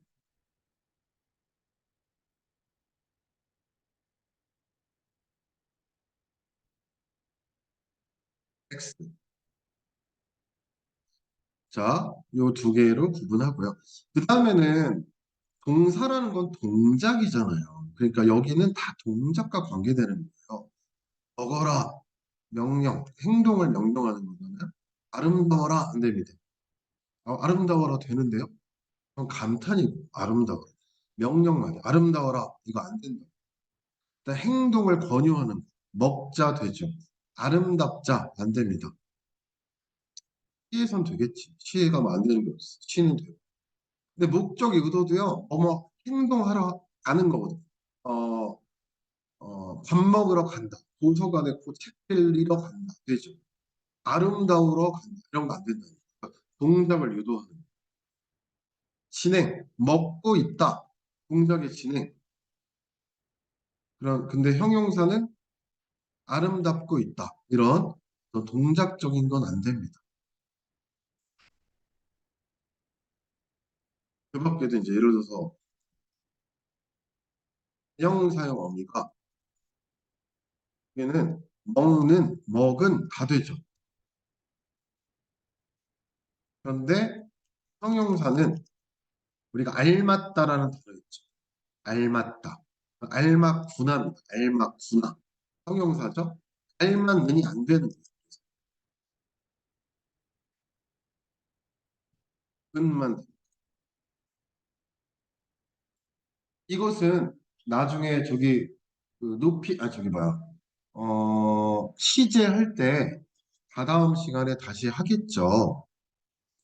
X. 자, 요 두 개로 구분하고요. 그 다음에는 동사라는 건 동작이잖아요. 그러니까 여기는 다 동작과 관계되는 거예요. 먹어라, 명령, 행동을 명령하는 거잖아요. 아름다워라 안 됩니다. 아름다워라 되는데요. 그건 감탄이고 아름다워라. 명령만이 아름다워라 이거 안 된다. 일단 행동을 권유하는 거. 먹자 되죠. 아름답자 안 됩니다. 시에선 되겠지. 시에 가면 안 되는 게 없어. 시는 돼요. 근데 목적 의도도요. 어머 행동하러 가는 거거든. 어, 밥 먹으러 간다. 도서관에 책 빌리러 간다. 되죠. 아름다우러 간다. 이런 거 안 된다. 동작을 유도하는. 진행, 먹고 있다. 동작의 진행. 근데 형용사는 아름답고 있다. 이런 동작적인 건 안 됩니다. 그 밖에도 이제 예를 들어서 형사용 어미가 얘는 먹는, 먹은 다 되죠. 그런데 형용사는 우리가 알맞다라는 단어 있죠. 알맞다. 알맞구나입니다. 알맞구나. 형용사죠. 알맞는이 안 되는 거예요. 은만. 이것은 나중에 저기 그 높이 저기 뭐야 시제 할 때 다다음 시간에 다시 하겠죠.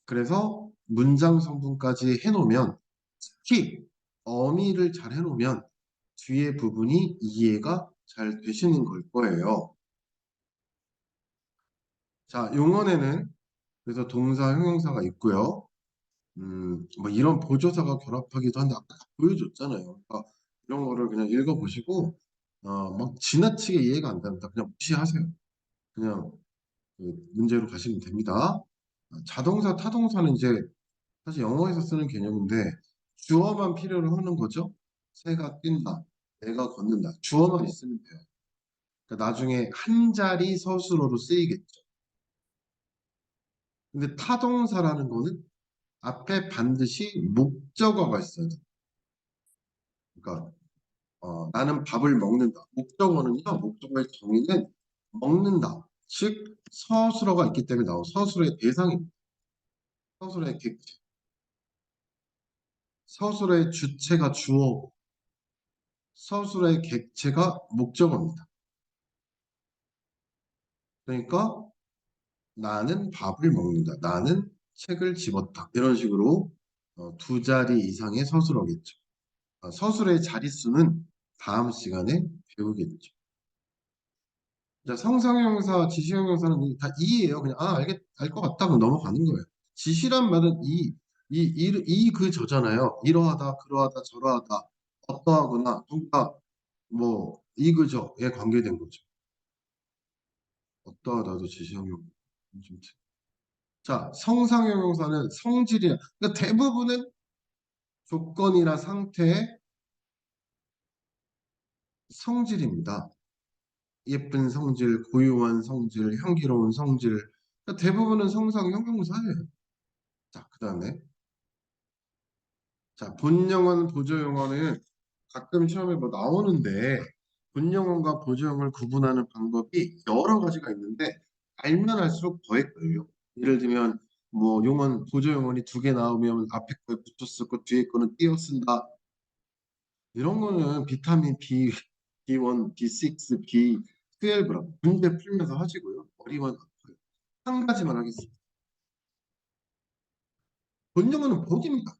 그래서 문장 성분까지 해놓으면 특히 어미를 잘 해놓으면 뒤에 부분이 이해가 잘 되시는 걸 거예요. 자, 용언에는 그래서 동사, 형용사가 있고요. 뭐 이런 보조사가 결합하기도 한데 아까 다 보여줬잖아요. 그러니까 이런 거를 그냥 읽어보시고 막 지나치게 이해가 안 됩니다. 그냥 무시하세요. 그냥 그 문제로 가시면 됩니다. 자동사, 타동사는 이제 사실 영어에서 쓰는 개념인데 주어만 필요로 하는 거죠. 새가 뛴다, 내가 걷는다. 주어만 있으면 돼요. 그러니까 나중에 한 자리 서술어로 쓰이겠죠. 근데 타동사라는 거는 앞에 반드시 목적어가 있어야 돼. 그러니까 나는 밥을 먹는다. 목적어는요, 목적어의 정의는 먹는다. 즉 서술어가 있기 때문에 나온 서술어의 대상입니다. 서술어의 객체. 서술어의 주체가 주어, 서술어의 객체가 목적어입니다. 그러니까 나는 밥을 먹는다. 나는 책을 집었다. 이런 식으로 두 자리 이상의 서술어겠죠. 서술어의 자릿수는 다음 시간에 배우겠죠. 자, 성상형용사, 지시형용사는 다 이예요. 그냥 알 것 같다. 그럼 넘어가는 거예요. 지시란 말은 그 저잖아요. 이러하다, 그러하다, 저러하다, 어떠하거나, 그러니까 뭐 이그저에 관계된 거죠. 어떠하다도 지시형용. 자, 성상형용사는 성질이야. 그러니까 대부분은 조건이나 상태의 성질입니다. 예쁜 성질, 고유한 성질, 향기로운 성질. 그러니까 대부분은 성상형용사예요. 자, 그다음에 자, 본영어, 보조영어는 가끔 시험에 뭐 나오는데 본영어과 보조영어를 구분하는 방법이 여러 가지가 있는데 알면 알수록 더해 걸려. 예를 들면 뭐 용언, 보조영언이 두 개 나오면 앞에 거에 붙여 쓰고 뒤에 거는 띄어 쓴다. 이런 거는 비타민 B, B1, B6, B12라고 문제 풀면서 하시고요. 머리만 아파요. 한 가지만 하겠습니다. 본영어는 복입니다.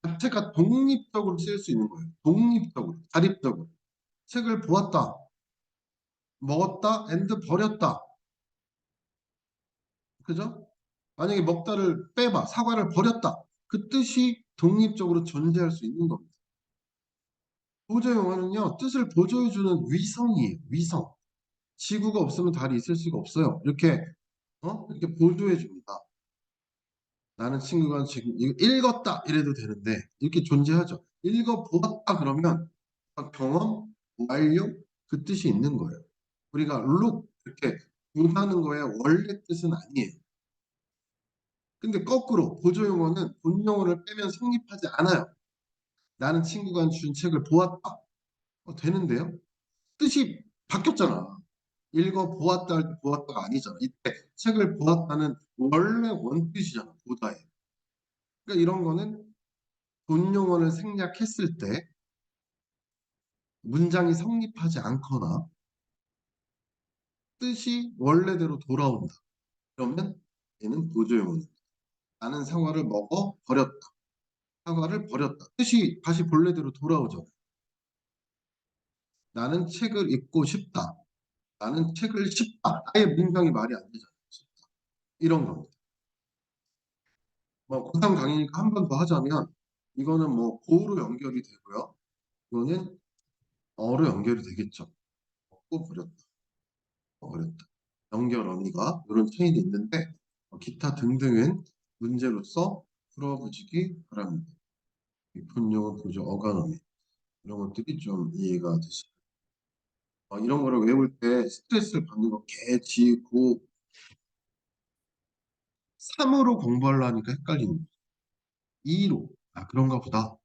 자체가 독립적으로 쓸 수 있는 거예요. 독립적으로, 자립적으로. 책을 보았다, 먹었다, 버렸다. 그죠? 만약에 먹다를 빼봐, 사과를 버렸다. 그 뜻이 독립적으로 존재할 수 있는 겁니다. 보조영어는요, 뜻을 보조해주는 위성이에요. 위성. 지구가 없으면 달이 있을 수가 없어요. 이렇게 보조해줍니다. 나는 친구가 지금 이거 읽었다 이래도 되는데 이렇게 존재하죠. 읽어보았다 그러면 경험, 완료 그 뜻이 있는 거예요. 우리가 look 이렇게 보다는 거의 원래 뜻은 아니에요. 근데 거꾸로 보조용어는 본용어를 빼면 성립하지 않아요. 나는 친구가 준 책을 보았다. 되는데요. 뜻이 바뀌었잖아. 읽어보았다 할 때 보았다가 아니잖아. 이때 책을 보았다는 원래 원뜻이잖아. 보다에. 그러니까 이런 거는 본용어를 생략했을 때 문장이 성립하지 않거나 뜻이 원래대로 돌아온다. 그러면 얘는 보조용어입니다. 나는 사과를 먹어 버렸다. 사과를 버렸다. 뜻이 다시 본래대로 돌아오죠. 나는 책을 읽고 싶다. 나는 책을 싶다. 아예 문장이 말이 안 되잖아요. 이런 겁니다. 뭐 고상 당이니까 한 번 더 하자면 이거는 뭐 고로 연결이 되고요. 이거는 어로 연결이 되겠죠. 고 버렸다. 버렸다. 연결 어미가 이런 체인이 있는데 기타 등등은 문제로서 풀어보시기 바랍니다. 분용어, 부조, 어간어미 이런 것들이 좀 이해가 되시고 이런 거를 외울 때 스트레스를 받는 거 개, 고 3으로 공부하려니까 헷갈리는 거예요. 2로 그런가 보다.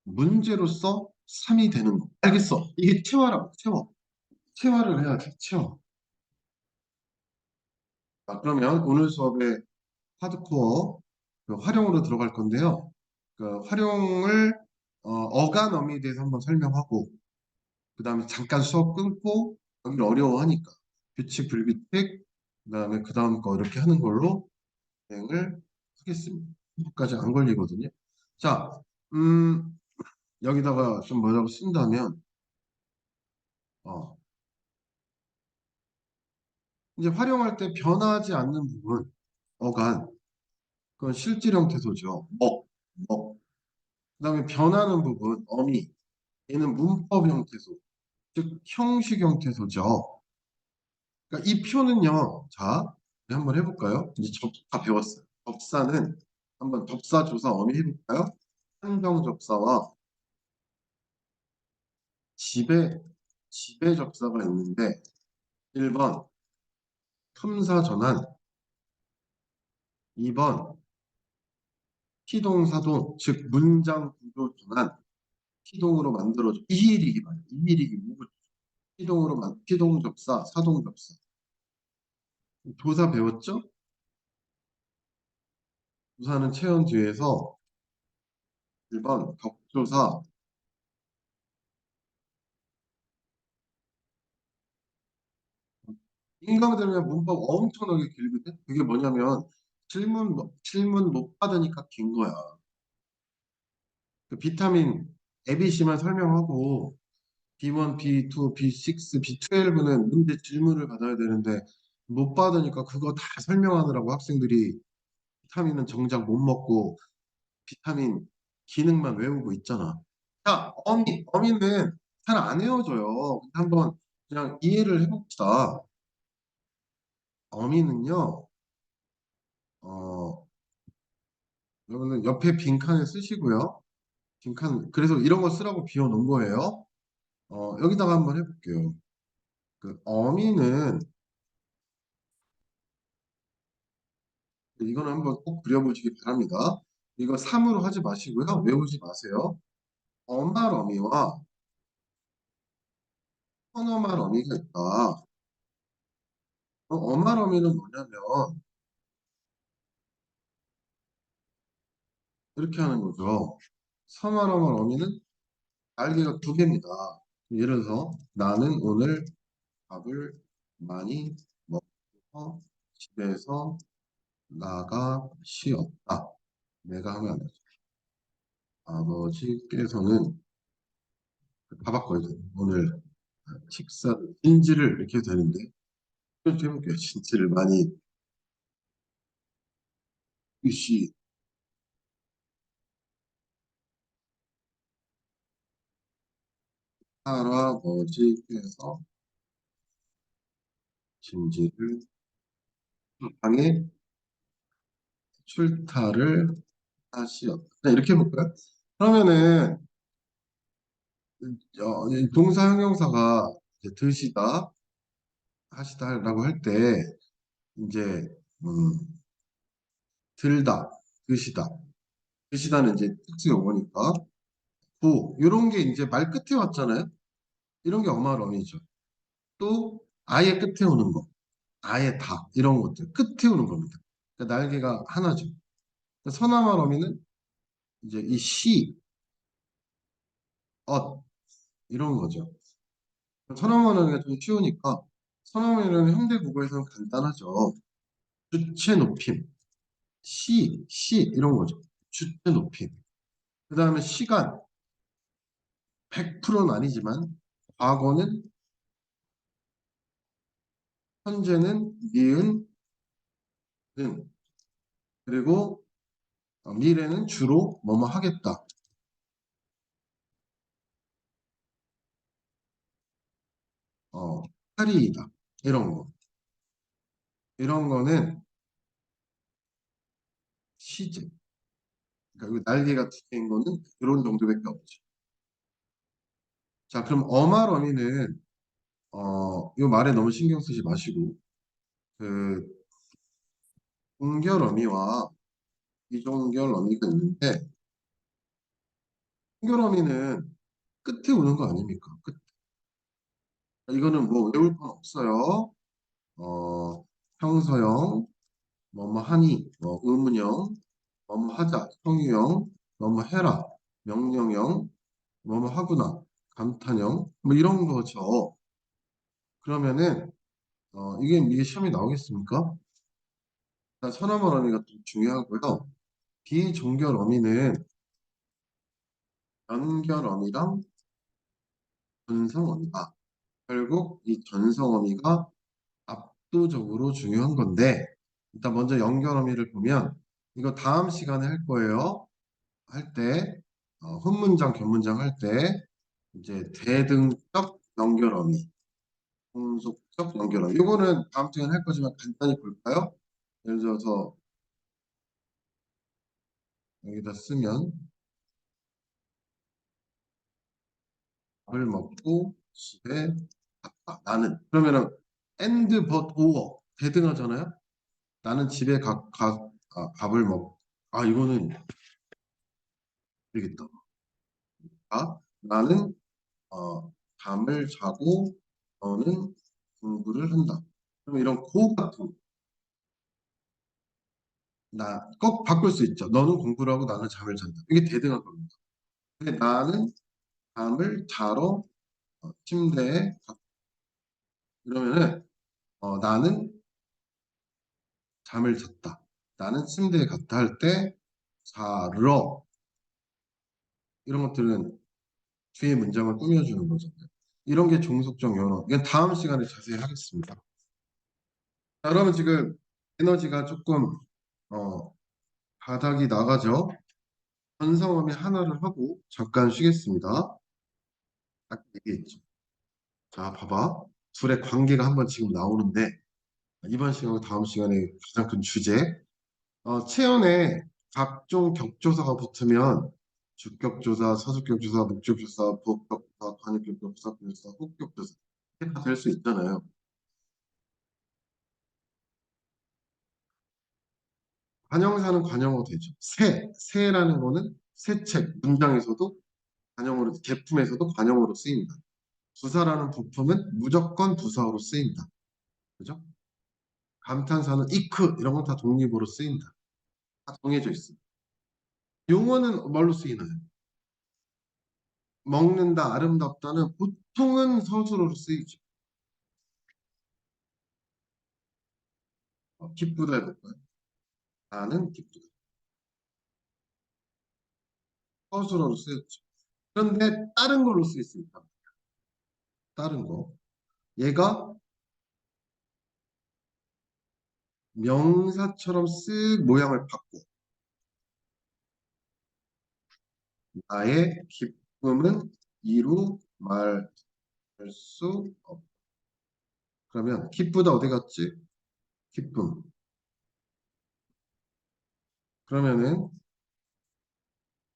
문제로서 3이 되는 거. 알겠어. 이게 체화라고 체화. 체화를 해야지. 체화. 그러면 오늘 수업의 하드코어 활용으로 들어갈 건데요. 그 활용을 어간 어미에 대해서 한번 설명하고 그다음에 잠깐 수업 끊고 여기 어려워하니까 규칙 불규칙 그다음에 그다음 거 이렇게 하는 걸로 진행을 하겠습니다. 10분까지 안 걸리거든요. 자, 음, 여기다가 좀 뭐라고 쓴다면 어, 이제 활용할 때 변하지 않는 부분 어간 그건 실질 형태소죠. 먹. 그다음에 변하는 부분 어미 얘는 문법 형태소 즉 형식 형태소죠. 그러니까 이 표는요. 자, 우리 한번 해볼까요? 이제 다 배웠어요. 접사는 한번 접사 조사 어미 해볼까요? 한정 접사와 지배 지배 접사가 있는데 1번 첨사 전환 2번 피동사동 즉 문장 구조 전환 피동으로 만들어줘 이일이기 말이에요. 이일이기 무구 피동으로 피동 접사 사동 접사 조사 배웠죠? 조사는 체온 뒤에서 1번 격조사 인강 들으면 문법 엄청나게 길거든. 그게 뭐냐면 질문 못 받으니까 긴 거야. 그 비타민 ABC만 설명하고 B1, B2, B6, B12는 문제 질문을 받아야 되는데 못 받으니까 그거 다 설명하느라고 학생들이 비타민은 정작 못 먹고 비타민 기능만 외우고 있잖아. 자, 어미는 잘 안 외워져요. 한번 그냥 이해를 해봅시다. 어미는요, 어, 여러분은 옆에 빈칸에 쓰시고요. 빈칸, 그래서 이런 거 쓰라고 비워놓은 거예요. 여기다가 한번 해볼게요. 그 어미는 이거는 한번 꼭 그려보시기 바랍니다. 이거 3으로 하지 마시고요. 외우지 마세요. 엄말 어미와 현어말 어미가 있다. 엄말 어미는 뭐냐면 이렇게 하는 거죠. 서말어말 어미는 날개가 두 개입니다. 예를 들어서 나는 오늘 밥을 많이 먹어서 집에서 나가 쉬었다. 내가 하면 안 되죠. 아버지께서는 다 바꿔야 돼요. 오늘 식사 진지를 이렇게 해도 되는데 좀 해볼게요. 진지를 많이 시 할아버지께서 진지를 방에 출타를 하시었다. 자, 이렇게 해볼까요? 그러면은 이 동사 형용사가 이제 드시다 하시다라고 할 때 이제 들다 드시다 드시다는 이제 특수 용어니까 이런 게 이제 말 끝에 왔잖아요. 이런 게 어말어미죠. 또 아예 끝에 오는 거, 아예 다 이런 것들 끝에 오는 겁니다. 그러니까 날개가 하나죠. 그러니까 서나말 어미는 이제 이 시, 이런 거죠. 서나말 어미가 좀 쉬우니까 서나말 어미는 현대국어에서는 간단하죠. 주체 높임, 시 이런 거죠. 주체 높임. 그 다음에 시간 100%는 아니지만 과거는 현재는 니은 등. 그리고 미래는 주로 뭐뭐 하겠다. 어, 하리이다. 이런 거. 이런 거는 시제. 그러니까 이 날개가 두 개인 거는 이런 정도밖에 없죠. 자, 그럼 어말어미는 이 말에 너무 신경 쓰지 마시고 그 동결어미와 비종결어미가 있는데 동결어미는 끝에 오는 거 아닙니까? 이거는 뭐 외울 건 없어요. 평서형, 뭐뭐 하니, 뭐 의문형, 뭐뭐 하자, 성유형, 뭐뭐 해라, 명령형, 뭐뭐 하구나, 감탄형, 뭐 이런 거죠. 그러면은 이게 시험에 나오겠습니까? 일단 선어말 어미가 좀 중요하고요. 비종결 어미는 연결 어미랑 전성 어미다. 결국 이 전성 어미가 압도적으로 중요한 건데 일단 먼저 연결 어미를 보면 이거 다음 시간에 할 거예요. 할 때, 혼문장, 견문장 할 때, 이제 대등적 연결어미, 종속적 연결어미. 이거는 다음 시간에 할 거지만 간단히 볼까요? 예를 들어서 여기다 쓰면 밥을 먹고 집에 갔다. 나는. 그러면은 and but or 대등하잖아요. 나는 집에 밥을 이거는 되겠다. 나는 잠을 자고 너는 공부를 한다. 그럼 이런 고 같은 나 꼭 바꿀 수 있죠. 너는 공부를 하고 나는 잠을 잔다. 이게 대등한 겁니다. 근데 나는 잠을 자러 침대에 그러면은 나는 잠을 잤다. 나는 침대에 갔다 할 때 자러 이런 것들은 뒤에 문장을 꾸며주는 거잖아요. 이런 게 종속적 연어. 이건 다음 시간에 자세히 하겠습니다. 자, 그러면 지금 에너지가 조금 어, 바닥이 나가죠. 전성함이 하나를 하고 잠깐 쉬겠습니다. 딱 얘기했죠. 자, 봐봐. 둘의 관계가 한번 지금 나오는데 이번 시간과 다음 시간에 가장 큰 주제. 체연에 각종 격조사가 붙으면 주격조사, 서술격조사, 목적조사, 부업격조사, 관역격조사, 부사격조사, 호격조사 이렇게 다 될 수 있잖아요. 관형사는 관형어로 되죠. 새라는 거는 새책, 문장에서도 관형어로, 제품에서도 관형어로 쓰입니다. 부사라는 부품은 무조건 부사어로 쓰인다. 그죠? 감탄사는 이크 이런 건 다 독립어로 쓰인다. 다 정해져 있습니다. 용어는 뭘로 쓰이나요? 먹는다, 아름답다는 보통은 서술어로 쓰이죠. 기쁘다 해볼까요? 나는 기쁘다. 서술어로 쓰였죠. 그런데 다른 걸로 쓰였습니다. 다른 거. 얘가 명사처럼 쓱 모양을 바꿔. 나의 기쁨은 이루 말할 수 없. 그러면 기쁘다 어디 갔지? 기쁨. 그러면은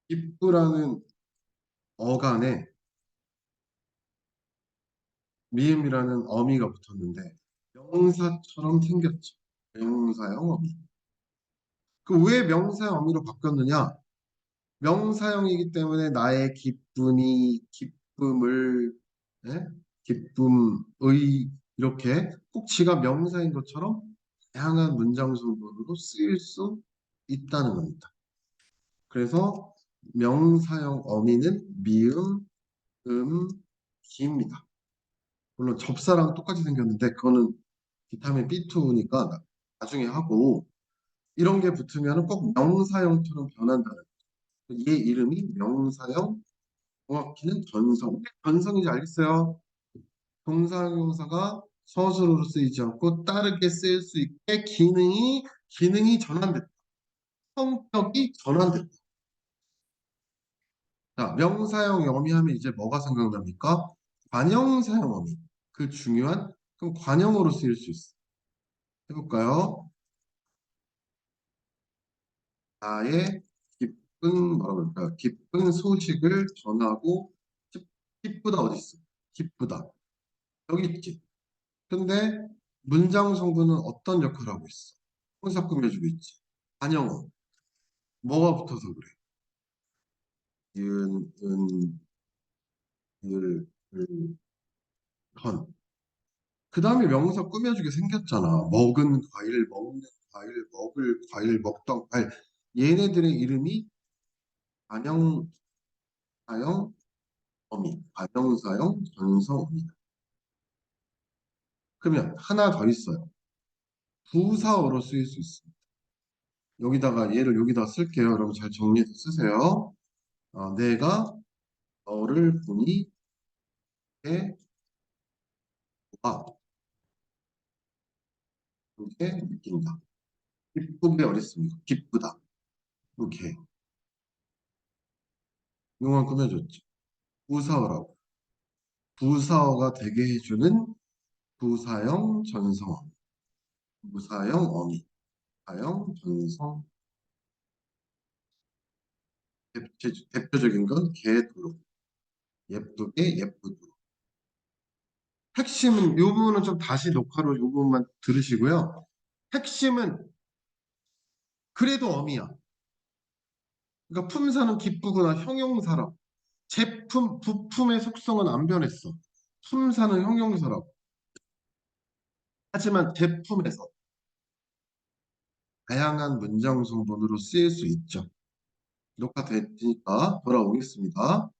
기쁘라는 어간에 미음이라는 어미가 붙었는데 명사처럼 생겼죠. 명사형 어미. 그 왜 명사형 어미로 바뀌었느냐? 명사형이기 때문에 나의 기쁨을 예? 기쁨의 이렇게 꼭 지가 명사인 것처럼 다양한 문장 소문으로 쓰일 수 있다는 겁니다. 그래서 명사형 어미는 미음, 기입니다. 물론 접사랑 똑같이 생겼는데 그거는 비타민 B2니까 나중에 하고 이런 게 붙으면 꼭 명사형처럼 변한다는 거예요. 얘 이름이 명사형 정확히는 전성. 전성인지 알겠어요? 동사형용사가 서술어로 쓰이지 않고 따르게 쓰일 수 있게 기능이 기능이 전환됐다. 성격이 전환됐다. 자, 명사형 어미하면 이제 뭐가 생각납니까? 관형사형 어미. 그 중요한, 그럼 관형으로 쓰일 수 있어. 해볼까요? 나의 기쁜, 뭐라고 할까? 기쁜 소식을 전하고, 기쁘다 어디 있어? 기쁘다. 여기 있지. 근데 문장 성분은 어떤 역할을 하고 있어? 혼사 꾸며주고 있지. 관형어. 뭐가 붙어서 그래? 은, 은, 을, 건. 그 다음에 명사 꾸며주게 생겼잖아. 먹은 과일, 먹는 과일, 먹을 과일, 먹던 과일. 얘네들의 이름이 관형, 사형, 어미. 관형사형, 전성어미. 그러면 하나 더 있어요. 부사어로 쓰일 수 있습니다. 여기다가 얘를 여기다 쓸게요. 여러분 잘 정리해서 쓰세요. 내가 너를 보니 게 기쁘게 느낀다. 기쁘게 어딨습니까? 기쁘다. 이렇게 용어 꾸며줬죠. 부사어라고. 부사어가 되게 해주는 부사형 전성어. 부사형 어미. 부사형 전성. 대표적인 건 개도록. 예쁘게 예쁘도록. 핵심은 이 부분은 좀 다시 녹화로 이 부분만 들으시고요. 핵심은 그래도 어미야. 그러니까 품사는 기쁘구나 형용사라고. 제품, 부품의 속성은 안 변했어. 품사는 형용사라고. 하지만 제품에서 다양한 문장 성분으로 쓰일 수 있죠. 녹화됐으니까 돌아오겠습니다.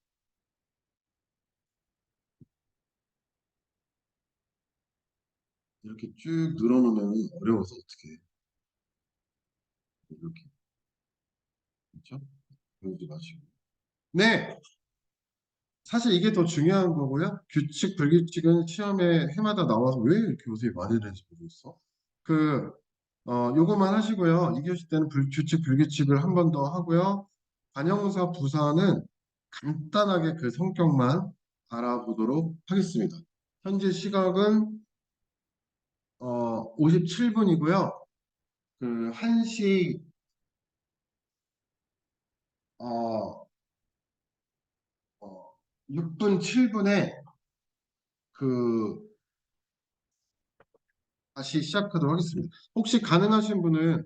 이렇게 쭉 늘어놓으면 어려워서 어떻게 해. 이렇게. 그렇죠? 그러지 마시고. 네! 사실 이게 더 중요한 거고요. 규칙, 불규칙은 시험에 해마다 나와서 왜 이렇게 요새 많이 내는지 모르겠어. 그, 요것만 하시고요. 2교시 때는 규칙, 불규칙을 한 번 더 하고요. 관형사, 부사는 간단하게 그 성격만 알아보도록 하겠습니다. 현재 시각은 57분이고요. 그 1시 6분, 7분에 그 다시 시작하도록 하겠습니다. 혹시 가능하신 분은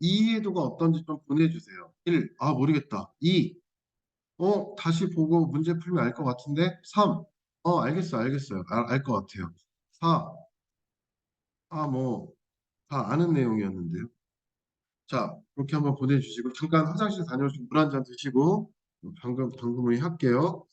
이해도가 어떤지 좀 보내주세요. 1, 모르겠다. 2, 다시 보고 문제 풀면 알 것 같은데. 3, 알겠어요. 알 것 같아요. 4, 뭐, 다 아는 내용이었는데요. 자, 그렇게 한번 보내주시고, 잠깐 화장실 다녀오시고, 물 한 잔 드시고, 방금을 할게요.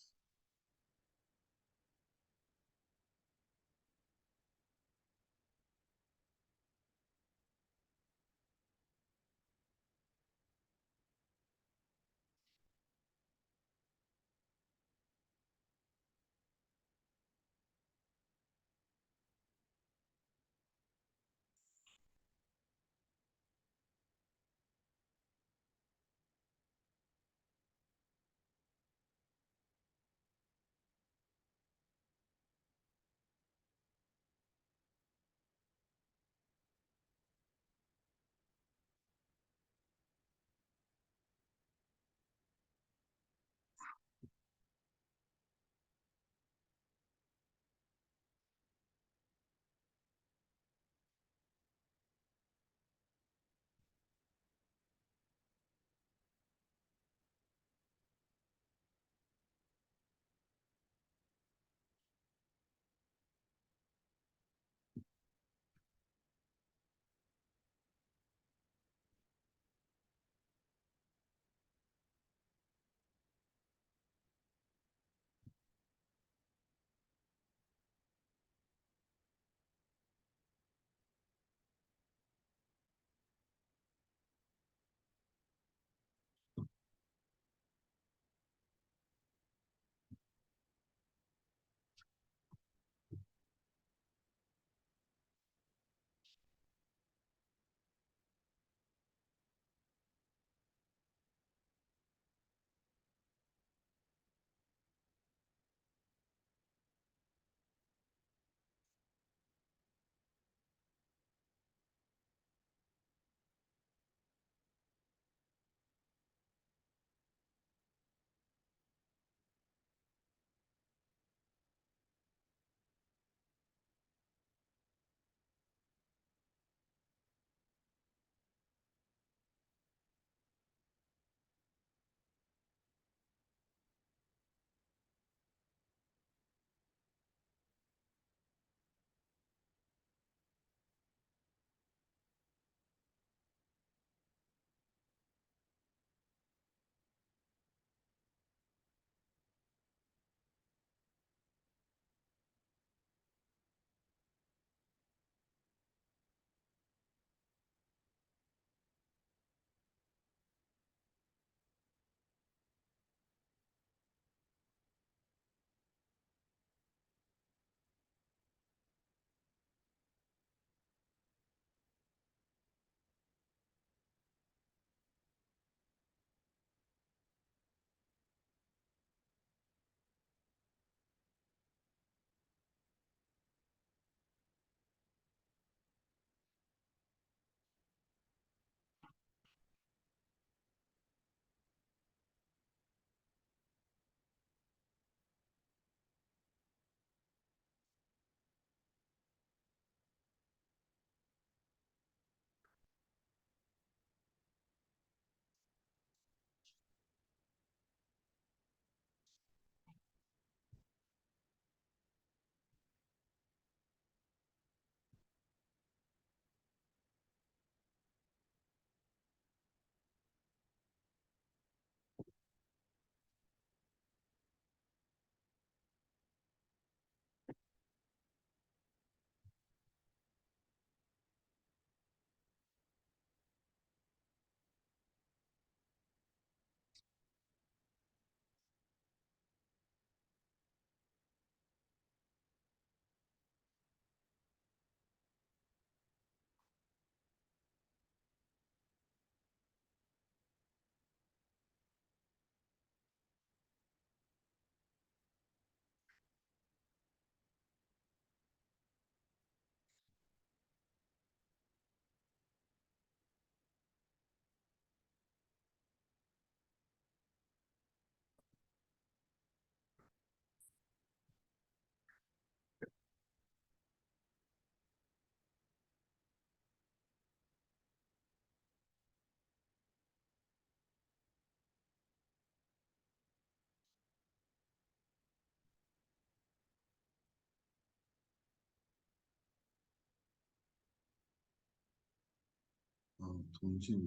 동시에.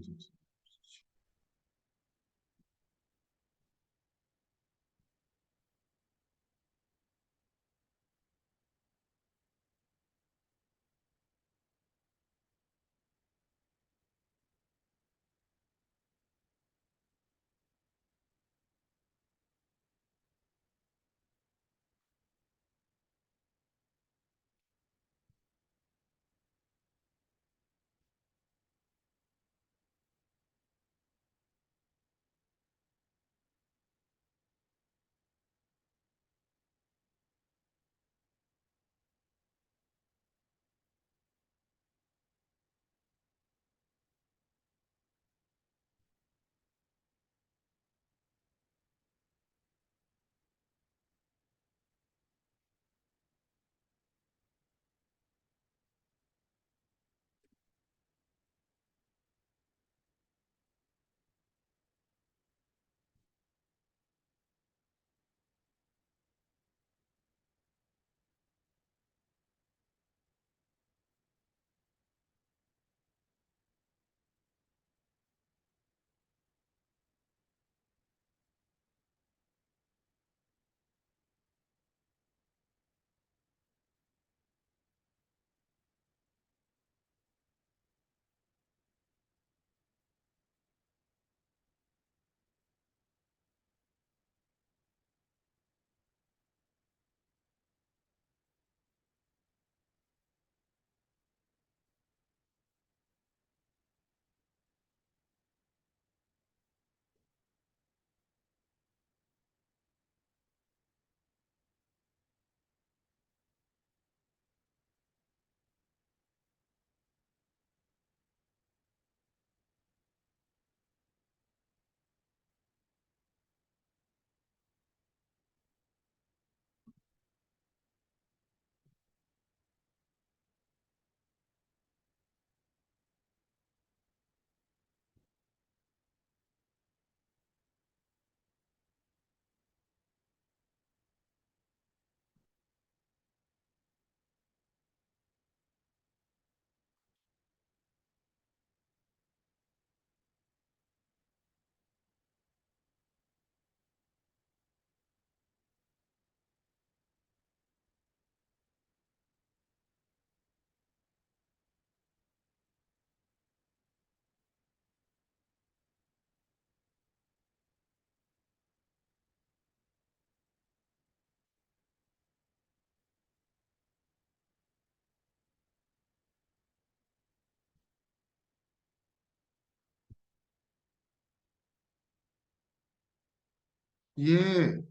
예.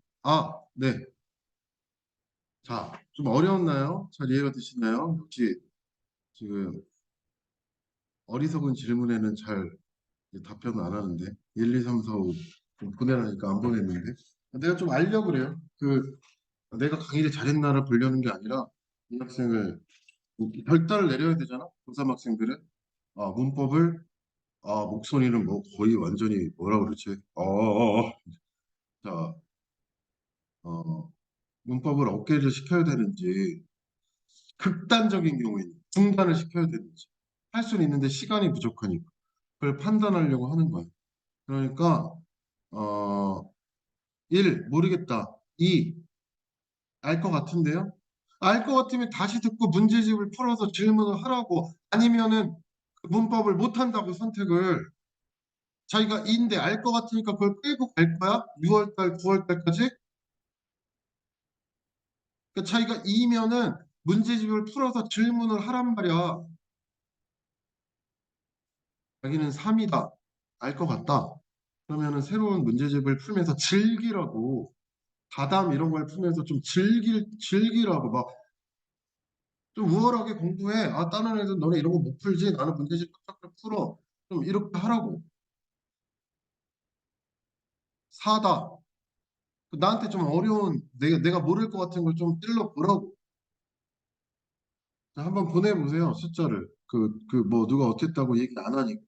네. 자, 좀 어려웠나요? 잘 이해가 되시나요? 혹시 지금 어리석은 질문에는 잘 답변을 안 하는데 1, 2, 3, 4, 5 보내라니까 안 보냈는데 내가 좀 알려고 그래요. 내가 강의를 잘했나를 보려는 게 아니라 이 학생을 결단을 내려야 되잖아. 고3 학생들은 문법을 목소리는 뭐 거의 완전히 뭐라 그러지? 자, 어, 문법을 어깨를 시켜야 되는지 극단적인 경우에는 중단을 시켜야 되는지 할 수는 있는데 시간이 부족하니까 그걸 판단하려고 하는 거예요. 그러니까 어, 1. 모르겠다. 2. 알 것 같은데요? 알 것 같으면 다시 듣고 문제집을 풀어서 질문을 하라고 아니면은 그 문법을 못한다고 선택을 자기가 2인데 알 것 같으니까 그걸 끌고 갈 거야? 6월달, 9월달까지? 그러니까 자기가 2면은 문제집을 풀어서 질문을 하란 말이야. 자기는 3이다. 알 것 같다. 그러면은 새로운 문제집을 풀면서 즐기라고 가담 이런 걸 풀면서 좀 즐기라고 막 좀 우월하게 공부해. 다른 애들 너네 이런 거 못 풀지? 나는 문제집 쫙쫙 풀어. 좀 이렇게 하라고. 4다. 나한테 좀 어려운 내가 모를 것 같은 걸 좀 찔러 보라고. 자, 한번 보내보세요. 숫자를. 뭐 누가 어땠다고 얘기 안 하니까.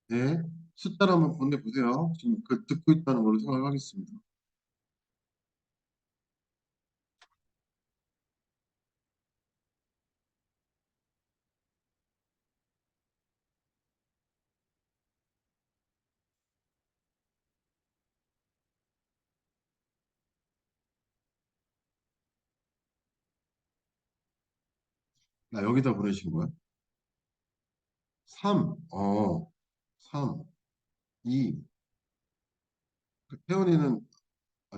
네. 숫자를 한번 보내보세요. 지금 듣고 있다는 걸로 생각하겠습니다. 나 여기다 보내신 거야? 3, 3, 2. 태연이는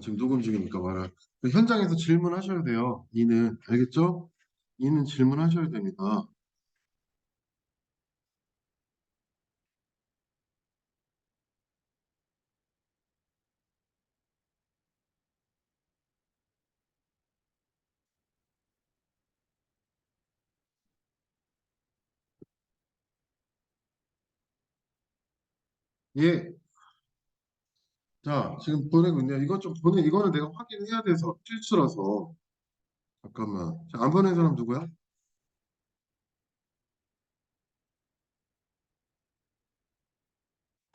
지금 녹음 중이니까 말할. 그 현장에서 질문하셔야 돼요. 이는 알겠죠? 이는 질문하셔야 됩니다. 예. 자, 지금 보내고 있네요. 이것 좀 이거는 내가 확인해야 돼서 필수라서. 잠깐만. 자, 안 보낸 사람 누구야?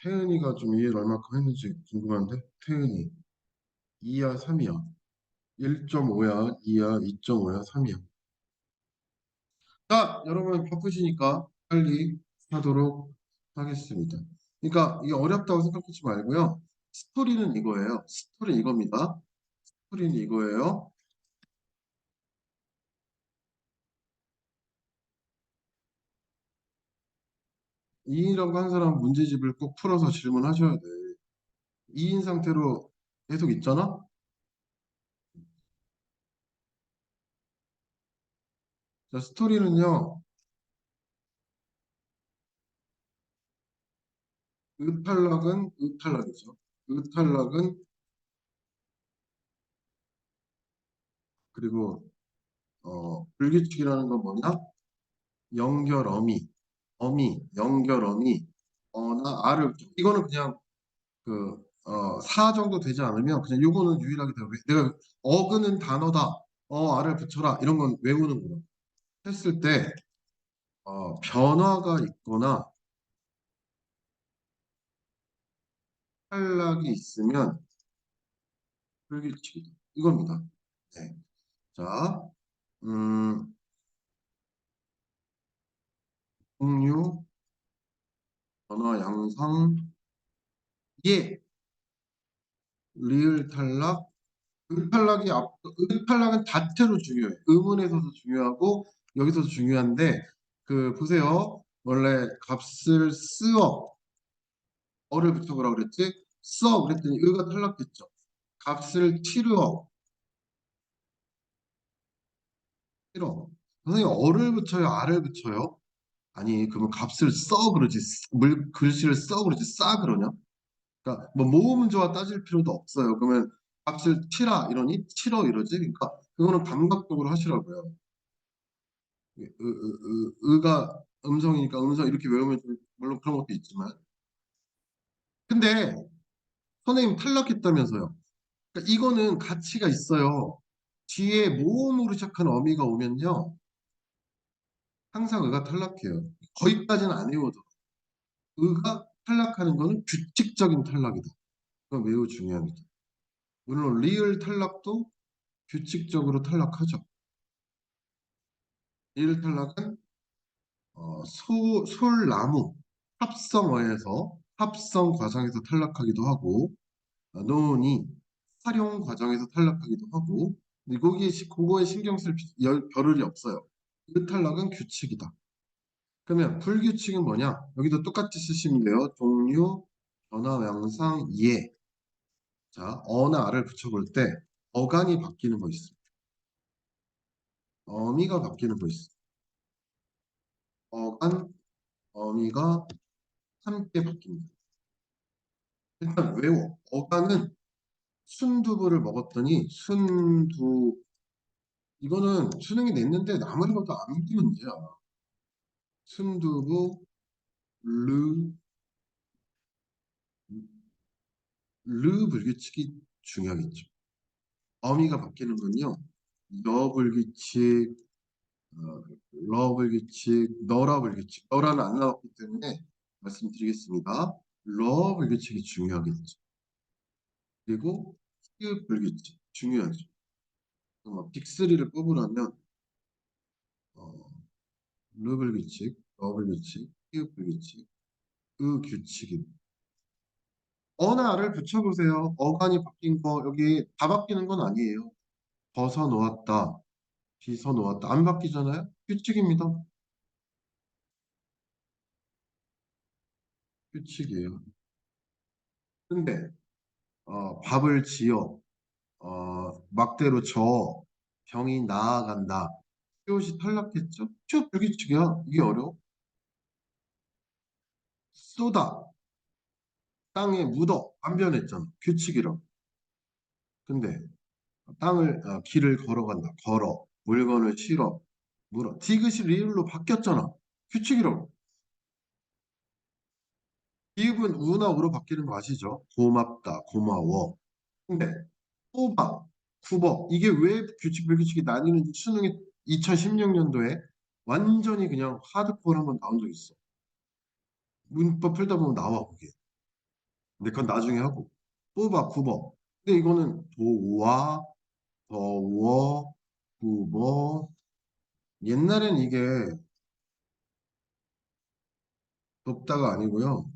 태은이가 좀 이해를 얼마큼 했는지 궁금한데. 태은이. 2야, 3이야. 1.5야, 2야, 2.5야, 3이야. 자, 여러분 바쁘시니까 빨리 하도록 하겠습니다. 그러니까 이게 어렵다고 생각하지 말고요. 스토리는 이거예요. 스토리는 이겁니다. 스토리는 이거예요. 이인이라고 한 사람 문제집을 꼭 풀어서 질문하셔야 돼. 2인 상태로 계속 있잖아? 자, 스토리는요. 의탈락은 의탈락이죠. 의탈락은 그리고 불규칙이라는 건 뭐냐? 연결어미, 연결어미, 어나 아를 이거는 그냥 사 정도 되지 않으면 그냥 요거는 유일하게 돼요. 내가 어그는 단어다. 아를 붙여라. 이런 건 외우는 거야. 했을 때 변화가 있거나 탈락이 있으면 불규칙이다. 이겁니다. 네. 자, 음, 공유, 변화 양상, 예, 리을 탈락, 탈락은 자체로 중요해. 의문에서도 중요하고 여기서도 중요한데 그 보세요. 원래 값을 쓰어 어를 붙여보라 그랬지? 써 그랬더니 의가 탈락됐죠. 값을 치르어 치러. 선생님 어를 붙여요, 알을 붙여요? 아니 그러면 값을 써 그러지 글씨를 써 그러지 싸 그러냐? 그러니까 뭐 모음조와 따질 필요도 없어요. 그러면 값을 치라 이러니 치러 이러지? 그러니까 그거는 감각적으로 하시라고요. 가 음성이니까 음성 이렇게 외우면 좀 물론 그런 것도 있지만 근데 선생님 탈락했다면서요. 그러니까 이거는 가치가 있어요. 뒤에 모음으로 시작하는 어미가 오면요 항상 의가 탈락해요. 거기까지는 안 외워도 의가 탈락하는 거는 규칙적인 탈락이다. 그건 매우 중요합니다. 물론 리을 탈락도 규칙적으로 탈락하죠. 리을 탈락은 솔나무 합성어에서 합성 과정에서 탈락하기도 하고 논이 활용 과정에서 탈락하기도 하고 근데 거기에 그거에 신경 쓸 겨를이 없어요. 그 탈락은 규칙이다. 그러면 불규칙은 뭐냐? 여기도 똑같이 쓰시면 돼요. 종류, 변화, 양상, 예. 자, 어나 아를 붙여볼 때 어간이 바뀌는 거 있습니다. 어미가 바뀌는 거 있습니다. 어간, 어미가 함께 바뀝니다. 일단 외워. 어간은 순두부를 먹었더니 순두 이거는 수능이 냈는데 아무리 봐도 암기 문제야. 순두부 르, 르 불규칙이 중요하겠죠. 어미가 바뀌는 건요. 여 불규칙, 어, 러 불규칙, 너라 불규칙. 너라는 안 나왔기 때문에 말씀드리겠습니다. 러 불규칙이 중요하겠죠. 그리고 히읗 불규칙 중요하죠. 빅리를 뽑으라면 어, 르 불규칙, 러 불규칙, 히읗 불규칙, 그 규칙입니다. 어나 를 붙여보세요. 어간이 바뀐 거 여기 다 바뀌는 건 아니에요. 벗어 놓았다. 비서 놓았다. 안 바뀌잖아요? 규칙입니다. 규칙이에요. 근데 밥을 지어 막대로 저 병이 나아간다. 시옷이 탈락했죠? 쭉 불규칙이야. 이게 어려워? 쏟아 땅에 묻어 안 변했잖아. 규칙이라고. 근데 길을 걸어간다. 걸어 물건을 실어 물어 디귿이 리을로 바뀌었잖아. 규칙이라고. 기읍은 우나 우로 바뀌는 거 아시죠? 고맙다, 고마워. 근데 호박, 쿠벅 이게 왜 규칙 불규칙이 나뉘는지 수능에 2016년도에 완전히 그냥 하드코어 한번 나온 적 있어. 문법 풀다 보면 나와 그게. 근데 그건 나중에 하고. 뽑아, 굽어. 근데 이거는 도와, 더워, 굽어. 옛날엔 이게 덥다가 아니고요.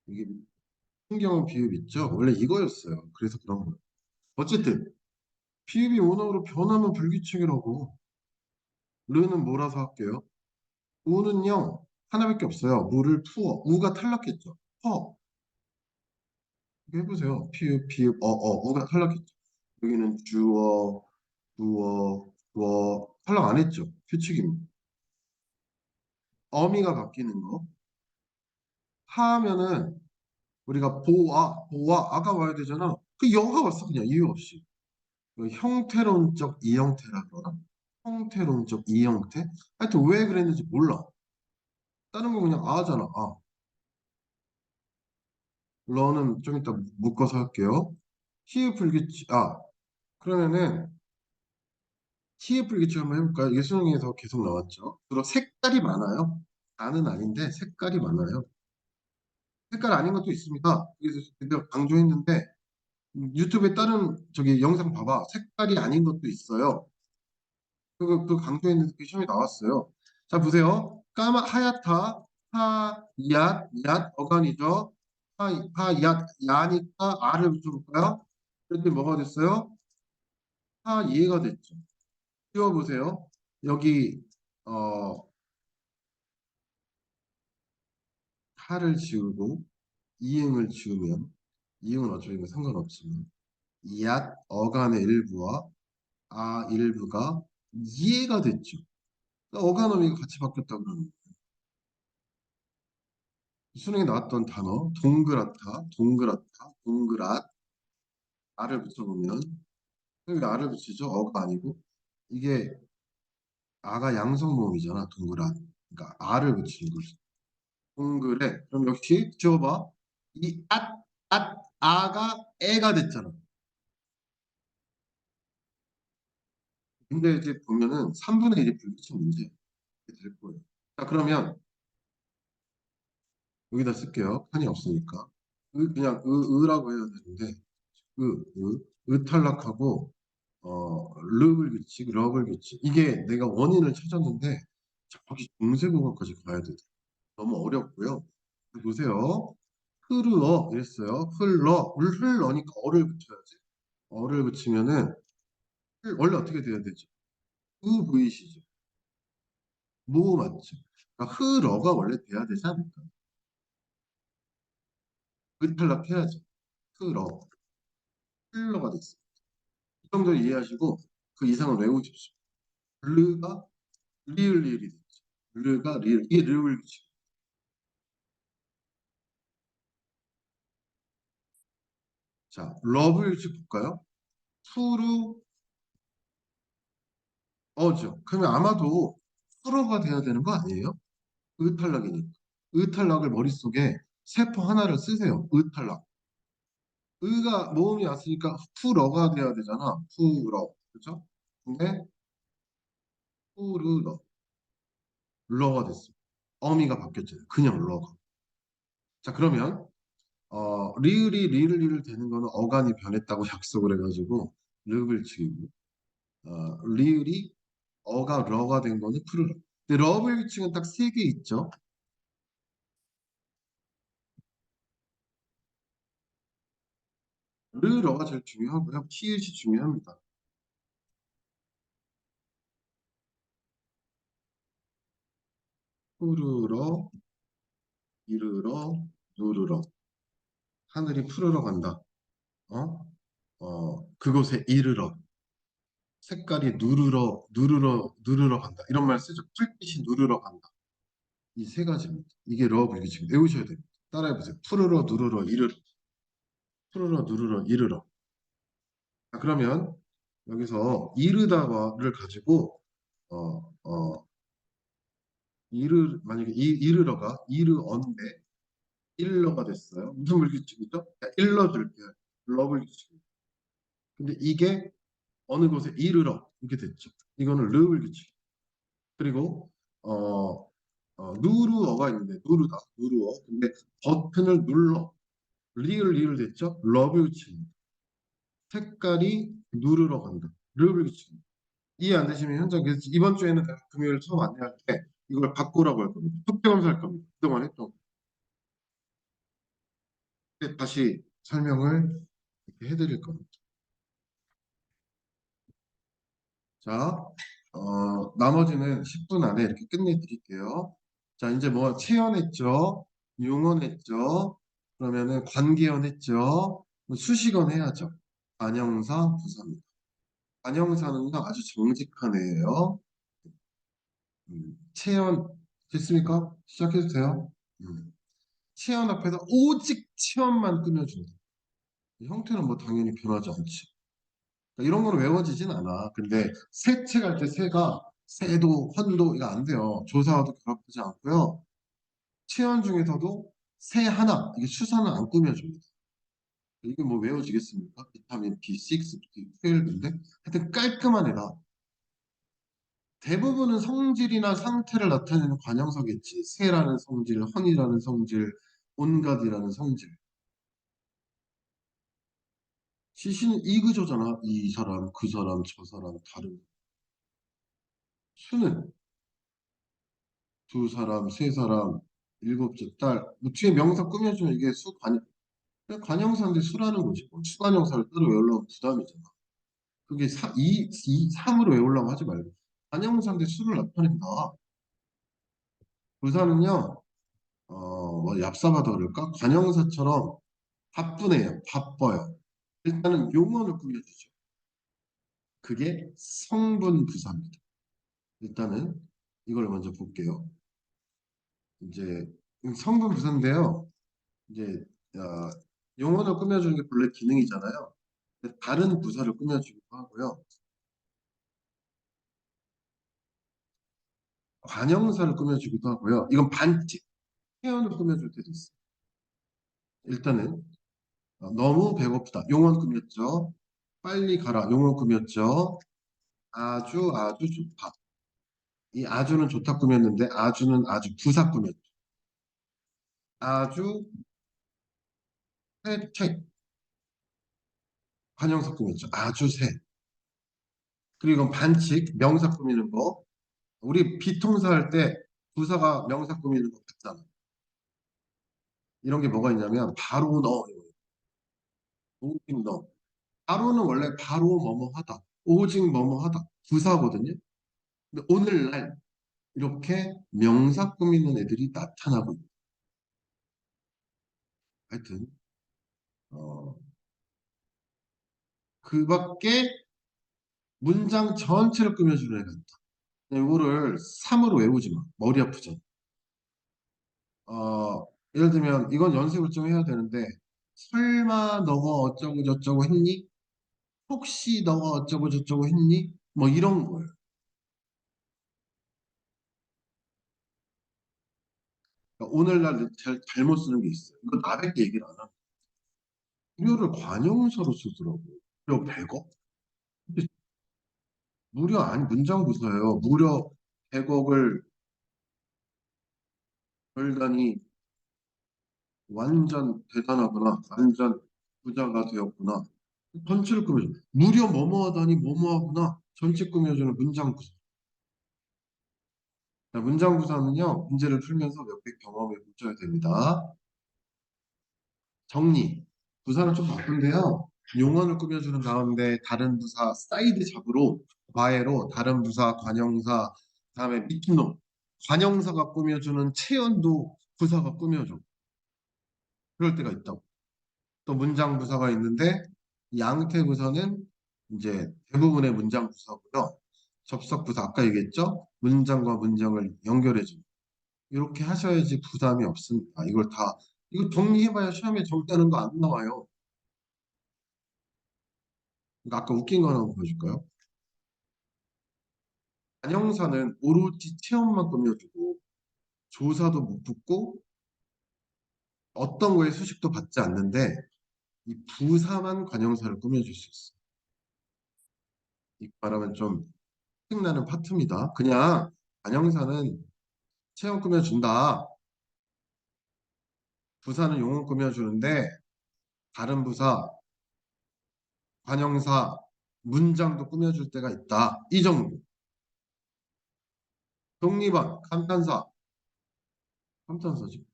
이게 신경은 비읍 있죠? 원래 이거였어요. 그래서 그런 거예요. 어쨌든 비읍이 원어로 변하면 불규칙이라고. 르는 몰아서 할게요. 우는요 하나밖에 없어요. 물을 부어. 우가 탈락했죠. 퍼. 이거 해보세요. 피읍, 비읍, 우가 탈락했죠. 여기는 주어, 두어, 두어 탈락 안 했죠. 규칙입니다. 어미가 바뀌는 거. 하면은 우리가 보아, 보아, 아가 와야 되잖아. 그 여가 왔어 그냥 이유 없이. 그 형태론적 이형태라 그러나? 형태론적 이형태? 하여튼 왜 그랬는지 몰라. 다른 거 그냥 아잖아. 아. 러는 좀 이따 묶어서 할게요. 히읗 불규칙. 그러면은 히읗 불규칙 한번 해볼까요? 이게 수능에서 계속 나왔죠. 주로 색깔이 많아요. 나는 아닌데 색깔이 많아요. 색깔 아닌 것도 있습니다. 그래서 제가 강조했는데 유튜브에 다른 저기 영상 봐봐. 색깔이 아닌 것도 있어요. 그 강조했는데 그 시험에 나왔어요. 자 보세요. 하얗다, 얏 어간이죠. 얏 야니까 아를 붙여볼까요? 그랬더니 뭐가 됐어요? 예가 됐죠. 띄워보세요. 여기 어 하를 지우고 이응을 지우면 이응은 어차피 뭐 상관없지만 얏 어간의 일부와 일부가 이해가 됐죠. 그러니까 어간어미가 같이 바뀌었다고 그러는 거예요. 수능에 나왔던 단어 동그랗다, 동그랗다, 동그랗 아를 붙여보면 여기 아를 붙이죠. 어가 아니고 이게 아가 양성 모음이잖아. 동그랗. 그러니까 아를 붙이는 거죠. 동그래. 그럼 역시 지워봐. 아가 애가 됐잖아. 근데 이제 보면은 3분의 1이 불규칙 문제 이렇게 될 거예요. 자, 그러면 여기다 쓸게요. 칸이 없으니까. 그냥 라고 해야 되는데 탈락하고 르블 규칙, 러블 규칙 이게 내가 원인을 찾았는데 정확히 중세국어까지 가야 돼. 너무 어렵고요. 보세요. 흐르어 이랬어요. 흘러니까 어를 붙여야지. 어를 붙이면은 원래 어떻게 돼야 되죠? 보이시죠? 뭐 맞죠? 그러니까 흐러가 원래 돼야 되지 않을까? 탈락해야죠. 흐러, 흘러가 됐어. 이 정도 이해하시고 그 이상을 외우십시오. 르가 리을이 됐죠. 르가 리을 이게 르을 규칙. 자, 러브 규칙 볼까요? 투르 어죠. 그러면 아마도 풀어가 돼야 되는 거 아니에요? 의탈락이니까. 의탈락을 머릿속에 세포 하나를 쓰세요. 의탈락. 의가 모음이 왔으니까 풀어가 돼야 되잖아. 풀어. 그렇죠? 근데 풀르러. 러가 됐어. 어미가 바뀌었잖아요. 그냥 러가. 자, 그러면 리을 되는 거는 어간이 변했다고 약속을 해가지고 르을 치고 리을이 어가 러가 된 거는 풀르러. 근데 러블 규칙은 딱 세 개 있죠. 르러가 제일 중요하고요. 키읔이 중요합니다. 푸르러, 이르러, 누르러. 하늘이 푸르러 간다. 어? 그곳에 이르러. 색깔이 누르러 간다. 이런 말 쓰죠. 풀빛이 누르러 간다. 이 세 가지입니다. 이게 러브이게 지금 외우셔야 됩니다. 따라해보세요. 푸르러, 누르러, 이르러. 푸르러, 누르러, 이르러. 자, 그러면 여기서 이르다를 가지고 어, 어, 만약에 이르러가 이르언데 일러가 됐어요. 무슨 물규칙이죠? 일러줄게요. 러블규칙. 근데 이게 어느 곳에 이르러 이렇게 됐죠. 이거는 르블규칙. 그리고 누르어가 있는데 누르다 누르어. 근데 버튼을 눌러 리을 됐죠. 러블규칙. 색깔이 누르러 간다. 르블규칙. 이해 안 되시면 현장 그래서 이번 주에는 내가 금요일 처음 안내할 때 이걸 바꾸라고 할 겁니다. 특별 검사할 겁니다. 그동안 했던 거. 다시 설명을 이렇게 해드릴 겁니다. 자, 나머지는 10분 안에 이렇게 끝내드릴게요. 자, 이제 뭐 체연했죠, 용언했죠, 그러면은 관계연했죠, 수식언 해야죠. 관형사, 부사입니다. 관형사는요 아주 정직한 애예요. 체연 됐습니까? 시작해도 돼요? 음. 체연 앞에서 오직 체연만 꾸며준다. 형태는 뭐 당연히 변하지 않지. 그러니까 이런 거는 외워지진 않아. 근데 세체 갈 때 새가 새도 헌도 이거 안 돼요. 조사와도 결합하지 않고요. 체연 중에서도 새 하나 이게 수사는 안 꾸며줍니다. 이게 뭐 외워지겠습니까? 비타민 B6, B12인데 하여튼 깔끔한 애다. 대부분은 성질이나 상태를 나타내는 관형사겠지. 새라는 성질, 헌이라는 성질, 온갖이라는 성질. 시신은 이그저잖아. 이 사람, 그 사람, 저 사람, 다른. 수는 두 사람, 세 사람, 일곱째 딸. 뭐 뒤에 명사 꾸며주면 이게 그냥 관형사인데 수라는 거지. 뭐 수관형사를 따로 외우려면 부담이잖아. 그게 3으로 외우려고 하지 말고. 관형사인데 수를 나타낸다. 부사는요, 뭐 얍삽하다 그럴까? 관형사처럼 바쁘네요. 바빠요. 일단은 용어를 꾸며주죠. 그게 성분 부사입니다. 일단은 이걸 먼저 볼게요. 이제 성분 부사인데요. 이제 어, 용어를 꾸며주는 게 본래 기능이잖아요. 근데 다른 부사를 꾸며주기도 하고요. 관형사를 꾸며주기도 하고요. 이건 반칙, 표현을 꾸며줄 때도 있어요. 일단은 너무 배고프다. 용어 꾸몄죠. 빨리 가라. 용어 꾸몄죠. 아주 아주 좋다. 이 아주는 좋다 꾸몄는데 아주는 아주 부사 꾸몄죠. 아주 새 관형사 꾸몄죠. 아주 새. 그리고 이건 반칙, 명사 꾸미는 거. 우리 비동사 할 때 부사가 명사 꾸미는 거 같잖아. 이런 게 뭐가 있냐면 바로 넣어. 오직 넣어. 바로는 원래 바로 뭐뭐 하다. 오직 뭐뭐 하다. 부사거든요. 근데 오늘날 이렇게 명사 꾸미는 애들이 나타나고 있다. 하여튼 어, 그 밖에 문장 전체를 꾸며주는 애가 있다. 이거를 3으로 외우지 마. 머리 아프죠. 예를 들면 이건 연습을 좀 해야 되는데 설마 너가 어쩌고 저쩌고 했니? 혹시 너가 어쩌고 저쩌고 했니? 뭐 이런 거예요. 그러니까 오늘날 잘못 쓰는 게 있어요. 이거 나밖에 얘기를 안 하고. 무료를 관용사로 쓰더라고. 무료 100억? 무료 아니 문장부사예요. 무려 100억을 벌다니 완전 대단하구나. 완전 부자가 되었구나. 전체를 꾸며줘. 무려 뭐뭐 하다니 뭐뭐 하구나. 전체 꾸며주는 문장부사. 자, 문장부사는요. 문제를 풀면서 몇 개 경험해 보셔야 됩니다. 정리. 부사는 좀 바쁜데요. 용언을 꾸며주는 가운데 다른 부사 사이드 잡으로 과외로 다른 부사 관형사 그다음에 미끼노 관형사가 꾸며주는 체연도 부사가 꾸며줘. 그럴 때가 있다고. 또 문장 부사가 있는데 양태 부사는 이제 대부분의 문장 부사고요. 접속 부사 아까 얘기했죠? 문장과 문장을 연결해주는. 이렇게 하셔야지 부담이 없습니다. 이거 정리해봐야 시험에 정리하는 거 안 나와요. 그러니까 아까 웃긴 거 하나 보여줄까요? 관형사는 오로지 체험만 꾸며주고 조사도 못 붙고 어떤 거에 수식도 받지 않는데 이 부사만 관형사를 꾸며줄 수 있어. 이 말하면 좀 짜증나는 파트입니다. 그냥 관형사는 체험 꾸며준다. 부사는 용어 꾸며주는데 다른 부사, 관형사, 문장도 꾸며줄 때가 있다. 이 정도. 독립한, 감탄사, 감탄사지.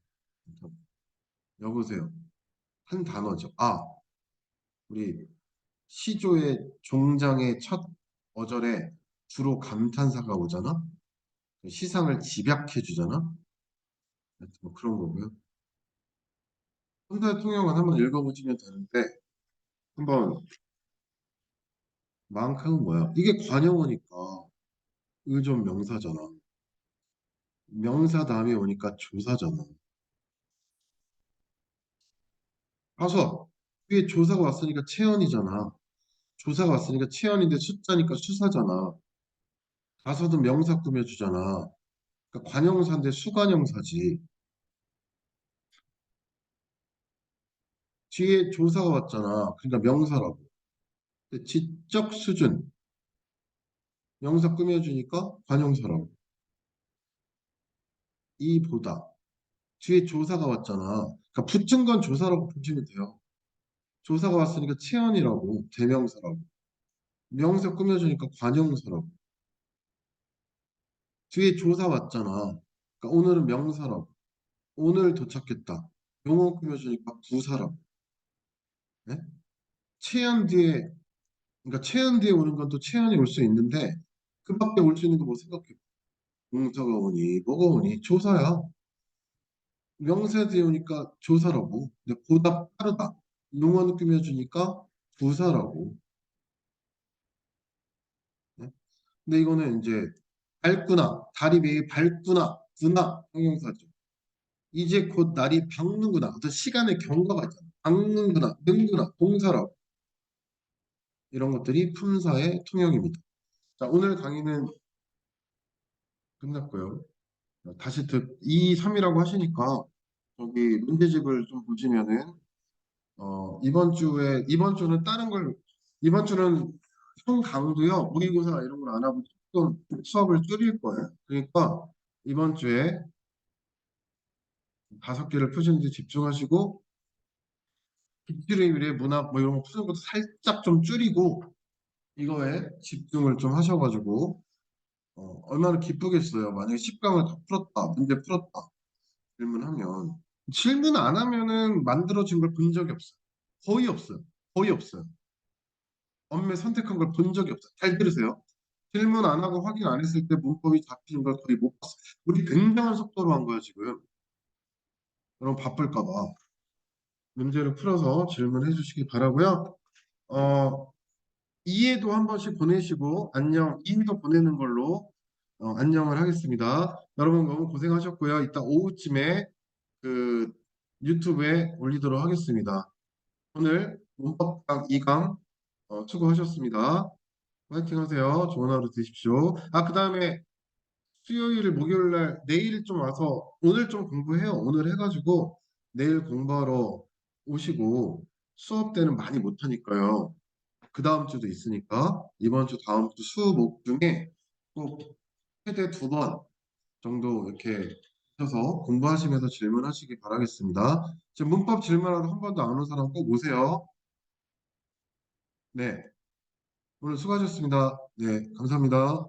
여보세요. 한 단어죠. 아, 우리 시조의 종장의 첫 어절에 주로 감탄사가 오잖아. 시상을 집약해 주잖아. 뭐 그런 거고요. 혼사의 통용은 한번 읽어보시면 되는데 한번 망각은 뭐야? 이게 관용어니까 의존 명사잖아. 명사 다음에 오니까 조사잖아. 가서 위에 조사가 왔으니까 체언이잖아. 조사가 왔으니까 체언인데 숫자니까 수사잖아. 가서도 명사 꾸며주잖아. 그러니까 관용사인데 수관용사지. 뒤에 조사가 왔잖아. 그러니까 명사라고. 근데 지적 수준 명사 꾸며주니까 관용사라고. 이 보다 뒤에 조사가 왔잖아. 그러니까 붙은 건 조사라고 보시면 돼요. 조사가 왔으니까 체언이라고 대명사라고. 명사 꾸며주니까 관용사라고. 뒤에 조사 왔잖아. 그러니까 오늘은 명사라고. 오늘 도착했다. 용어 꾸며주니까 부사라고. 네? 체언 뒤에 그러니까 체언 뒤에 오는 건 또 체언이 올 수 있는데 그 밖에 올 수 있는 거 뭐 생각해. 동사가 오니 뭐가 오니 조사야. 명사 뒤에 오니까 조사라고. 근데 보다 빠르다. 용어 꾸며주니까 부사라고. 네? 근데 이거는 이제 밝구나, 달이 매일 밝구나, 구나 형용사죠. 이제 곧 날이 밝는구나. 어떤 시간의 경과가 있잖아. 밝는구나, 는구나, 동사라고. 이런 것들이 품사의 통용입니다. 자, 오늘 강의는 끝났고요. 다시 2, 3이라고 하시니까 저기 문제집을 좀 보시면은 이번 주는 다른 걸 이번 주는 총 강도요 모의고사 이런 걸 안 하고 조금 수업을 줄일 거예요. 그러니까 이번 주에 5개를 푸시는데 집중하시고 기출의 미래 문학 뭐 이런 거 푸는 것도 살짝 좀 줄이고 이거에 집중을 좀 하셔가지고 얼마나 기쁘겠어요. 만약에 10강을 다 풀었다, 문제 풀었다 질문하면 질문 안 하면은 만들어진 걸 본 적이 없어요. 거의 없어요. 거의 없어요. 엄매 선택한 걸 본 적이 없어요. 잘 들으세요. 질문 안 하고 확인 안 했을 때 문법이 잡히는 걸 거의 못 봤어요. 우리 굉장한 속도로 한 거야 지금. 여러분 바쁠까 봐. 문제를 풀어서 질문해 주시기 바라고요. 어, 이해도 한 번씩 보내시고 안녕 이해도 보내는 걸로 안녕을 하겠습니다. 여러분 너무 고생하셨고요. 이따 오후쯤에 그 유튜브에 올리도록 하겠습니다. 오늘 문법강 2강 수고하셨습니다. 화이팅 하세요. 좋은 하루 되십시오. 아, 그 다음에 수요일, 목요일 날 내일 좀 와서 오늘 좀 공부해요. 오늘 해가지고 내일 공부하러 오시고 수업 때는 많이 못하니까요. 그 다음 주도 있으니까 이번 주, 다음 주 수, 목 중에 꼭 최대 2번 정도 이렇게 하셔서 공부하시면서 질문하시기 바라겠습니다. 지금 문법 질문하러 한 번도 안 온 사람 꼭 오세요. 네, 오늘 수고하셨습니다. 네, 감사합니다.